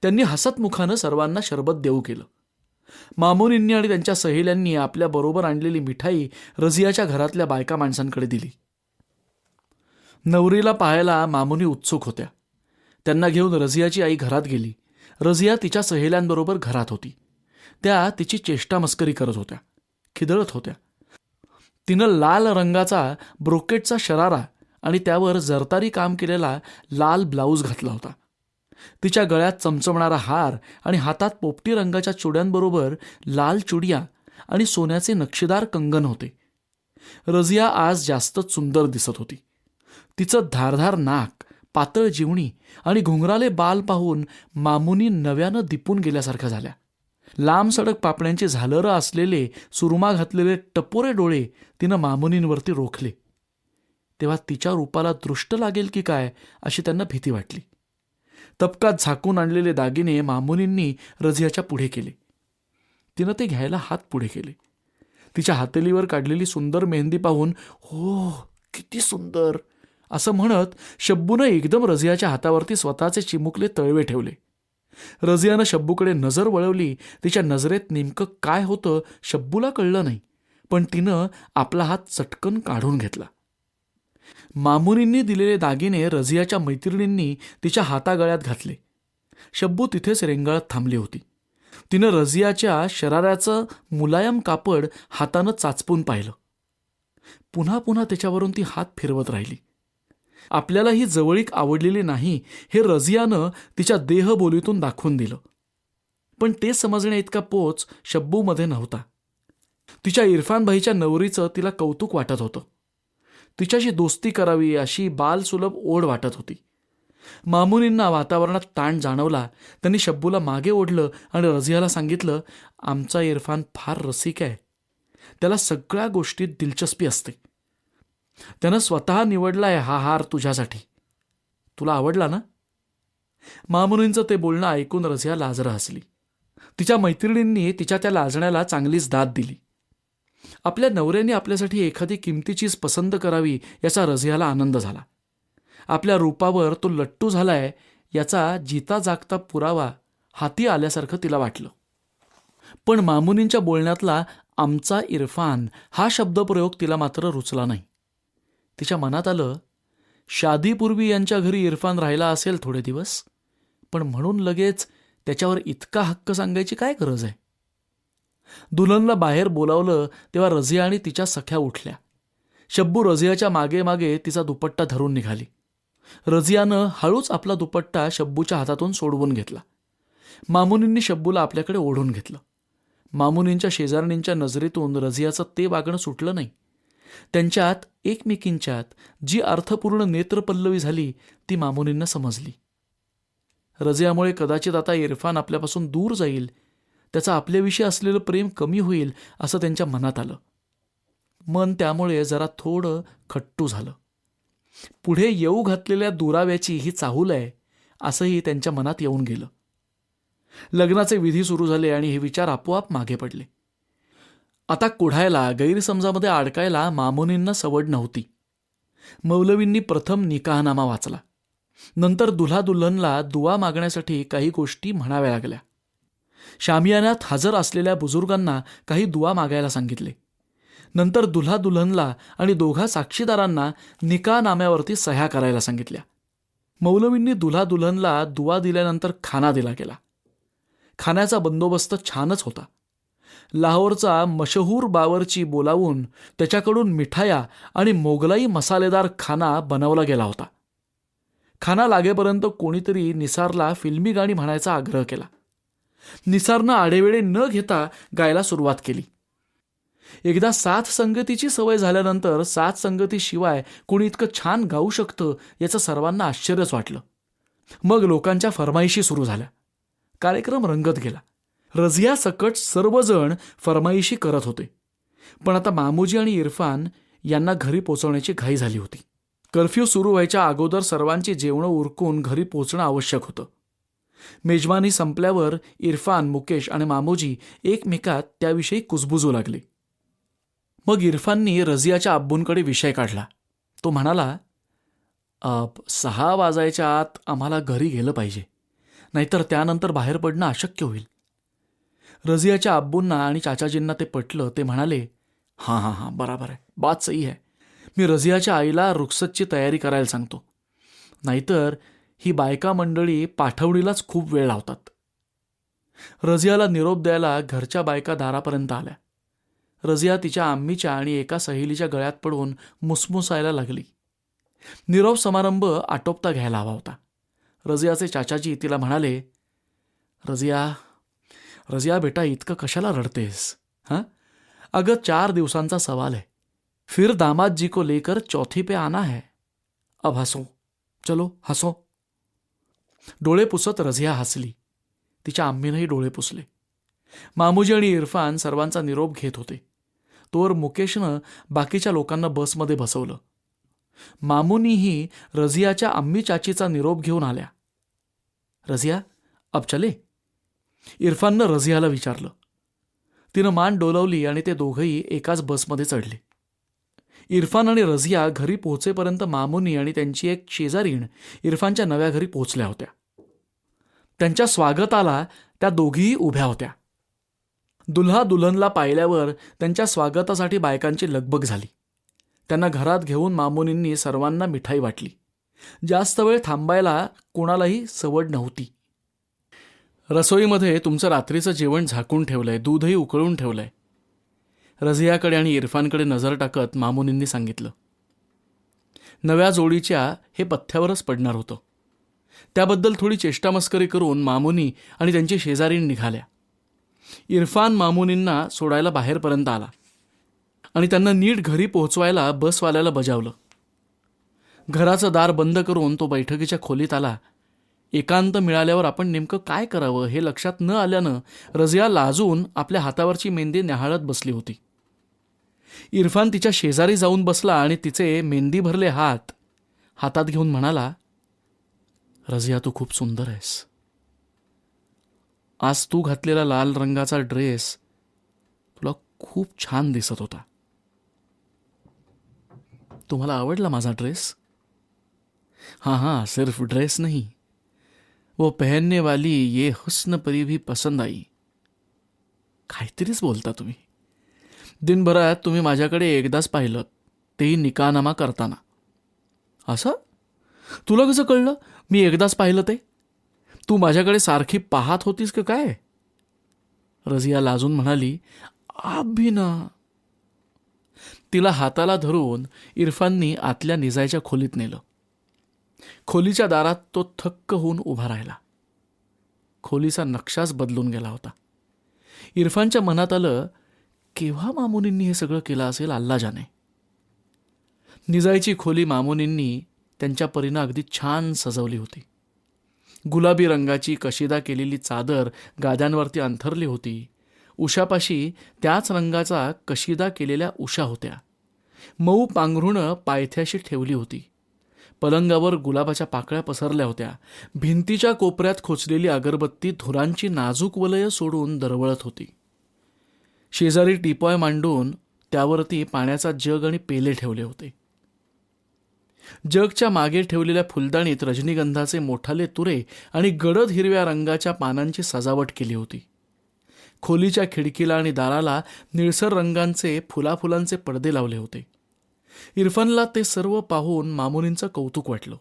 त्यांनी हसतमुखानं सर्वांना शरबत देऊ केलं. मामुनींनी आणि त्यांच्या सहेल्यांनी आपल्या बरोबर आणलेली मिठाई रझियाच्या घरातल्या बायका माणसांकडे दिली. नवरीला पाहायला मामुनी उत्सुक होत्या. त्यांना घेऊन रझियाची आई घरात गेली. रझिया तिच्या सहेल्यांबरोबर घरात होती. त्या तिची चेष्टा मस्करी करत होत्या, खिदळत होत्या. तिनं लाल रंगाचा ब्रोकेटचा शरारा आणि त्यावर जरतारी काम केलेला लाल ब्लाऊज घातला होता. तिच्या गळ्यात चमचमणारा हार आणि हातात पोपटी रंगाच्या चुड्यांबरोबर लाल चुडिया आणि सोन्याचे नक्षीदार कंगन होते. रझिया आज जास्तच सुंदर दिसत होती. तिचं धारधार नाक, पातळ जिवणी आणि घुंगराले बाल पाहून मामुनी नव्यानं दिपून गेल्यासारख्या झाल्या. लांब सडक पापण्यांची झालरं असलेले सुरमा घातलेले टपोरे डोळे तिनं मामुनींवरती रोखले. तेव्हा तिच्या रूपाला दृष्ट लागेल की काय अशी त्यांना भीती वाटली. तपकात झाकून आणलेले दागिने मामुनींनी रझियाच्या पुढे केले. तिनं ते घ्यायला हात पुढे केले. तिच्या हातेलीवर काढलेली सुंदर मेहंदी पाहून हो किती सुंदर असं म्हणत शब्बूनं एकदम रझियाच्या हातावरती स्वतःचे चिमुकले तळवे ठेवले. रझियानं शब्बूकडे नजर वळवली. तिच्या नजरेत नेमकं काय होतं शब्बूला कळलं नाही, पण तिनं आपला हात चटकन काढून घेतला. मामुनींनी दिलेले दागिने रझियाच्या मैत्रिणींनी तिच्या हातागळ्यात घातले. शब्बू तिथेच रेंगाळत थांबली होती. तिनं रझियाच्या शराऱ्याचं मुलायम कापड हातानं चाचपून पाहिलं. पुन्हा पुन्हा त्याच्यावरून ती हात फिरवत राहिली. आपल्याला ही जवळीक आवडलेली नाही हे रझियानं तिच्या देहबोलीतून दाखवून दिलं. पण ते समजण्या इतका पोच शब्बूमध्ये नव्हता. तिच्या इरफान भाईच्या नवरीचं तिला कौतुक वाटत होतं. तिच्याशी दोस्ती करावी अशी बालसुलभ ओढ वाटत होती. मामुनींना वातावरणात ताण जाणवला. त्यांनी शब्बूला मागे ओढलं आणि रझियाला सांगितलं, आमचा इरफान फार रसिक आहे. त्याला सगळ्या गोष्टीत दिलचस्पी असते. त्यानं स्वतः निवडलाय हा हार तुझ्यासाठी. तुला आवडला ना? मामुनींचं ते बोलणं ऐकून रझिया लाजरं हसली. तिच्या मैत्रिणींनी तिच्या त्या लाजण्याला चांगलीच दाद दिली. आपल्या नवऱ्याने आपल्यासाठी एखादी किमती चीज पसंत करावी याचा रझियाला आनंद झाला. आपल्या रूपावर तो लट्टू झालाय याचा जिता जागता पुरावा हाती आल्यासारखं तिला वाटलं. पण मामुनींच्या बोलण्यातला आमचा इरफान हा शब्दप्रयोग तिला मात्र रुचला नाही. तिच्या मनात आलं, शादीपूर्वी यांच्या घरी इरफान राहिला असेल थोडे दिवस, पण म्हणून लगेच त्याच्यावर इतका हक्क सांगायची काय गरज आहे? दुल्हनला बाहेर बोलावलं तेव्हा रझिया आणि तिच्या सख्या उठल्या. शब्बू रझियाच्या मागे मागे तिचा दुपट्टा धरून निघाली. रझियानं हळूच आपला दुपट्टा शब्बूच्या हातातून सोडवून घेतला. मामुनींनी शब्बूला आपल्याकडे ओढून घेतलं. मामुनींच्या शेजारणींच्या नजरेतून रझियाचं ते वागणं सुटलं नाही. त्यांच्यात एकमेकींच्यात जी अर्थपूर्ण नेत्रपल्लवी झाली ती मामुनींना समजली. रझियामुळे कदाचित आता इरफान आपल्यापासून दूर जाईल, त्याचं आपल्याविषयी असलेलं प्रेम कमी होईल असं त्यांच्या मनात आलं. मन त्यामुळे जरा थोडं खट्टू झालं. पुढे येऊ घातलेल्या दुराव्याची ही चाहूल आहे असंही त्यांच्या मनात येऊन गेलं. लग्नाचे विधी सुरू झाले आणि हे विचार आपोआप मागे पडले. आता कुढायला, गैरसमजामध्ये अडकायला मामुनींना सवड नव्हती. मौलवींनी प्रथम निकाहनामा वाचला. नंतर दुल्हा दुल्हनला दुवा मागण्यासाठी काही गोष्टी म्हणाव्या लागल्या. शामियानात हजर असलेल्या बुजुर्गांना काही दुवा मागायला सांगितले. नंतर दुल्हा दुल्हनला आणि दोघा साक्षीदारांना निकाहनाम्यावरती सह्या करायला सांगितल्या. मौलवींनी दुल्हा दुल्हनला दुवा दिल्यानंतर खाना दिला गेला. खाण्याचा बंदोबस्त छानच होता. लाहोरचा मशहूर बावरची बोलावून त्याच्याकडून मिठाया आणि मोगलाई मसालेदार खाना बनवला गेला होता. खाना लागेपर्यंत कोणीतरी निसारला फिल्मी गाणी म्हणायचा आग्रह केला. निसारनं आढेवेढे न घेता गायला सुरुवात केली. एकदा साथ संगतीची सवय झाल्यानंतर साथ संगतीशिवाय कोणी इतकं छान गाऊ शकतं याचं सर्वांना आश्चर्यच वाटलं. मग लोकांच्या फरमाईशी सुरू झाल्या. कार्यक्रम रंगत गेला. रझिया सकट सर्वजण फरमाईशी करत होते. पण आता मामूजी आणि इरफान यांना घरी पोचवण्याची घाई झाली होती. कर्फ्यू सुरू व्हायच्या अगोदर सर्वांची जेवणं उरकून घरी पोचणं आवश्यक होतं. मेजवानी संपल्यावर इरफान, मुकेश आणि मामूजी एकमेकात त्याविषयी कुजबुजू लागले. मग इरफाननी रझियाच्या अब्बूंकडे विषय काढला. तो म्हणाला, 6 वाजायच्या आत आम्हाला घरी गेलं पाहिजे, नाहीतर त्यानंतर बाहेर पडणं अशक्य होईल. रझियाच्या अब्बूंना आणि चाचाजींना ते पटलं. ते म्हणाले, हां, बराबर आहे, बात सही आहे. मी रझियाच्या आईला रुखसतची तयारी करायला सांगतो, नाहीतर ही बायका मंडळी पाठवणीलाच खूप वेळ लावतात. रझियाला निरोप द्यायला घरच्या बायका दारापर्यंत आल्या. रझिया तिच्या आम्मीच्या आणि एका सहेलीच्या गळ्यात पडून मुसमुसायला लागली. निरोप समारंभ आटोपता घ्यायला हवा होता. रझियाचे चाचाजी तिला म्हणाले, रझिया बेटा, इतकं कशाला रडतेस? हां, अगं 4 दिवसांचा सवाल है. फिर दामाद जी को लेकर चौथी पे आना है. अब हसो, चलो हसो. डोळे पुसत रझिया हसली. तिच्या आम्मीनंही डोळे पुसले. मामूजी आणि इरफान सर्वांचा निरोप घेत होते. तोवर मुकेशनं बाकीच्या लोकांना बसमध्ये बसवलं. मामूनीही रझियाच्या आम्मी चाचीचा निरोप घेऊन आल्या. रझिया, अब चले? इरफाननं रझियाला विचारलं. तिनं मान डोलवली आणि ते दोघंही एकाच बसमध्ये चढले. इरफान आणि रझिया घरी पोहोचेपर्यंत मामुनी आणि त्यांची एक शेजारीण इरफानच्या नव्या घरी पोहोचल्या होत्या. त्यांच्या स्वागताला त्या दोघीही उभ्या होत्या. दुल्हा दुल्हनला पाहिल्यावर त्यांच्या स्वागतासाठी बायकांची लगबग झाली. त्यांना घरात घेऊन मामुनींनी सर्वांना मिठाई वाटली. जास्त वेळ थांबायला कोणालाही सवड नव्हती. रसोईमध्ये तुमचं रात्रीचं जेवण झाकून ठेवलंय, दूधही उकळून ठेवलंय, रझियाकडे आणि इरफानकडे नजर टाकत मामुनींनी सांगितलं. नव्या जोडीच्या हे पथ्यावरच पडणार होतं. त्याबद्दल थोडी चेष्टामस्करी करून मामुनी आणि त्यांची शेजारीण निघाल्या. इरफान मामुनींना सोडायला बाहेरपर्यंत आला आणि त्यांना नीट घरी पोहोचवायला बसवाल्याला बजावलं. घराचं दार बंद करून तो बैठकीच्या खोलीत आला. एकांत मिळाल्यावर आपण नेमकं काय करावं हे लक्षात न आल्यानं रझिया लाजून आपल्या हातावरची मेहंदी न्याहाळत बसली होती. इरफान तिच्या शेजारी जाऊन बसला आणि तिचे मेहंदी भरले हात हातात घेऊन म्हणाला, रझिया, तू खूप सुंदर आहेस. आज तू घातलेला लाल रंगाचा ड्रेस तुला खूप छान दिसत होता. तुम्हाला आवडला माझा ड्रेस? हाँ, सिर्फ ड्रेस नहीं, वो पहनने वाली ये हुस्न परी भी पसंद आई. काहीतरीच बोलता तुम्ही. दिनभरात तुम्ही माझ्याकडे एकदाच पाहिलं, तेही निकाहनामा करताना. असं? तुला कसं कळलं मी एकदाच पाहिलं ते? तू माझ्याकडे सारखी पाहत होतीस का काय? रझिया लाजून म्हणाली, आप भी ना. तिला हाताला धरून इरफाननी आतल्या निजायच्या खोलीत नेलं. खोलीच्या दारात तो थक्क होऊन उभा राहिला. खोलीचा नक्षाच बदलून गेला होता. इरफानच्या मनात आलं, केव्हा मामुनींनी हे सगळं केलं असेल अल्ला जाणे. निजायची खोली मामुनींनी त्यांच्या परीनं अगदी छान सजवली होती. गुलाबी रंगाची कशिदा केलेली चादर गाद्यांवरती अंथरली होती. उशापाशी त्याच रंगाचा कशिदा केलेल्या उशा होत्या. मऊ पांघरुणं पायथ्याशी ठेवली होती. पलंगावर गुलाबाच्या पाकळ्या पसरल्या होत्या. भिंतीच्या कोपऱ्यात खोचलेली अगरबत्ती धुरांची नाजूक वलय सोडून दरवळत होती. शेजारी टीपॉय मांडून त्यावरती पाण्याचा जग आणि पेले ठेवले होते. जगच्या मागे ठेवलेल्या फुलदाणीत रजनीगंधाचे मोठाले तुरे आणि गडद हिरव्या रंगाच्या पानांची सजावट केली होती. खोलीच्या खिडकीला आणि दाराला निळसर रंगांचे फुलाफुलांचे पडदे लावले होते. इरफानला ते सर्व पाहून मामुनींचं कौतुक वाटलं.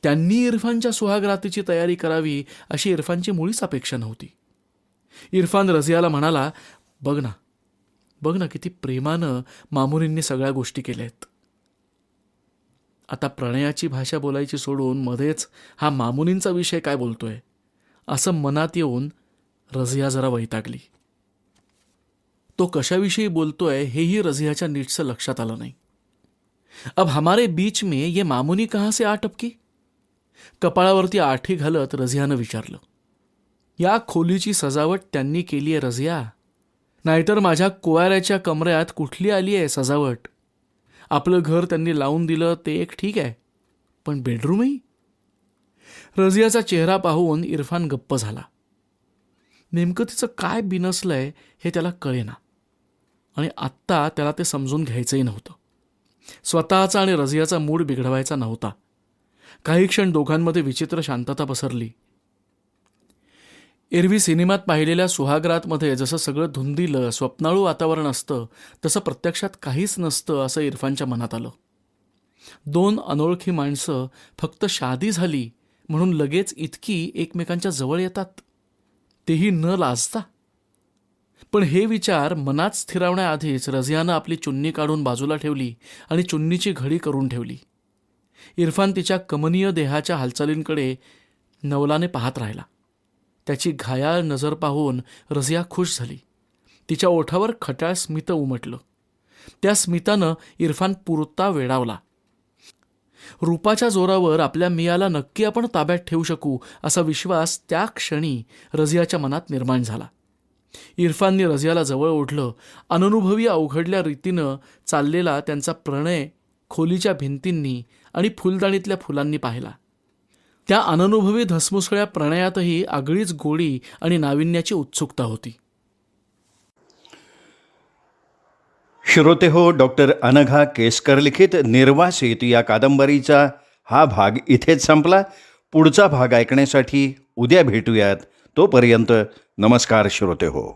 त्यांनी इरफानच्या सुहागरातीची तयारी करावी अशी इरफानची मुळीच अपेक्षा नव्हती. इरफान रझियाला म्हणाला, बघ ना किती प्रेमानं मामुनींनी सगळ्या गोष्टी केल्यात. आता प्रणयाची भाषा बोलायची सोडून मध्येच हा मामुनींचा विषय काय बोलतोय असं मनात येऊन रझिया जरा वैतागली. तो कशाविषयी बोलतोय हेही रझियाच्या नीटचं लक्षात आलं नाही. अब हमारे बीच में ये मामुनी कहाँ से आ टपकी? कपाळावरती आठी घालत रझियानं विचारलं. या खोलीची सजावट त्यांनी केली आहे रझिया, नाहीतर माझ्या कुवाऱ्याच्या कमऱ्यात कुठली आली आहे सजावट? आपलं घर त्यांनी लावून दिलं ते एक ठीक आहे, पण बेडरूमही? रझियाचा चेहरा पाहून इरफान गप्प झाला. नेमकं तिचं काय बिनसलंय हे त्याला कळेना आणि आत्ता त्याला ते समजून घ्यायचंही नव्हतं. स्वतःचा आणि रझियाचा मूड बिघडवायचा नव्हता. काही क्षण दोघांमध्ये विचित्र शांतता पसरली. एरवी सिनेमात पाहिलेल्या सुहागरातमध्ये जसं सगळं धुंदीलं स्वप्नाळू वातावरण असतं तसं प्रत्यक्षात काहीच नसतं असं इरफानच्या मनात आलं. 2 अनोळखी माणसं फक्त शादी झाली म्हणून लगेच इतकी एकमेकांच्या जवळ येतात, तेही न लाजता. पण हे विचार मनात स्थिरावण्याआधीच रझियानं आपली चुन्नी काढून बाजूला ठेवली आणि चुन्नीची घडी करून ठेवली. इरफान तिच्या कमनीय देहाच्या हालचालींकडे नवलाने पाहत राहिला. त्याची घायाळ नजर पाहून रझिया खुश झाली. तिच्या ओठावर खट्याळ स्मित उमटलं. त्या स्मितानं इरफान पुरता वेडावला. रूपाच्या जोरावर आपल्या मियाला नक्की आपण ताब्यात ठेवू शकू असा विश्वास त्या क्षणी रझियाच्या मनात निर्माण झाला. इरफानने रझियाला जवळ ओढलं. अननुभवी अवघडल्या रीतीनं चाललेला त्यांचा प्रणय खोलीच्या भिंतींनी आणि फुलदाणीतल्या फुलांनी पाहिला. त्या अननुभवी धसमुसळ्या प्रणयातही आगळीच गोडी आणि नाविन्याची उत्सुकता होती. श्रोते हो, डॉक्टर अनघा केसकर लिखित निर्वासित या कादंबरीचा हा भाग इथेच संपला. पुढचा भाग ऐकण्यासाठी उद्या भेटूयात. तोपर्यंत नमस्कार श्रोते हो.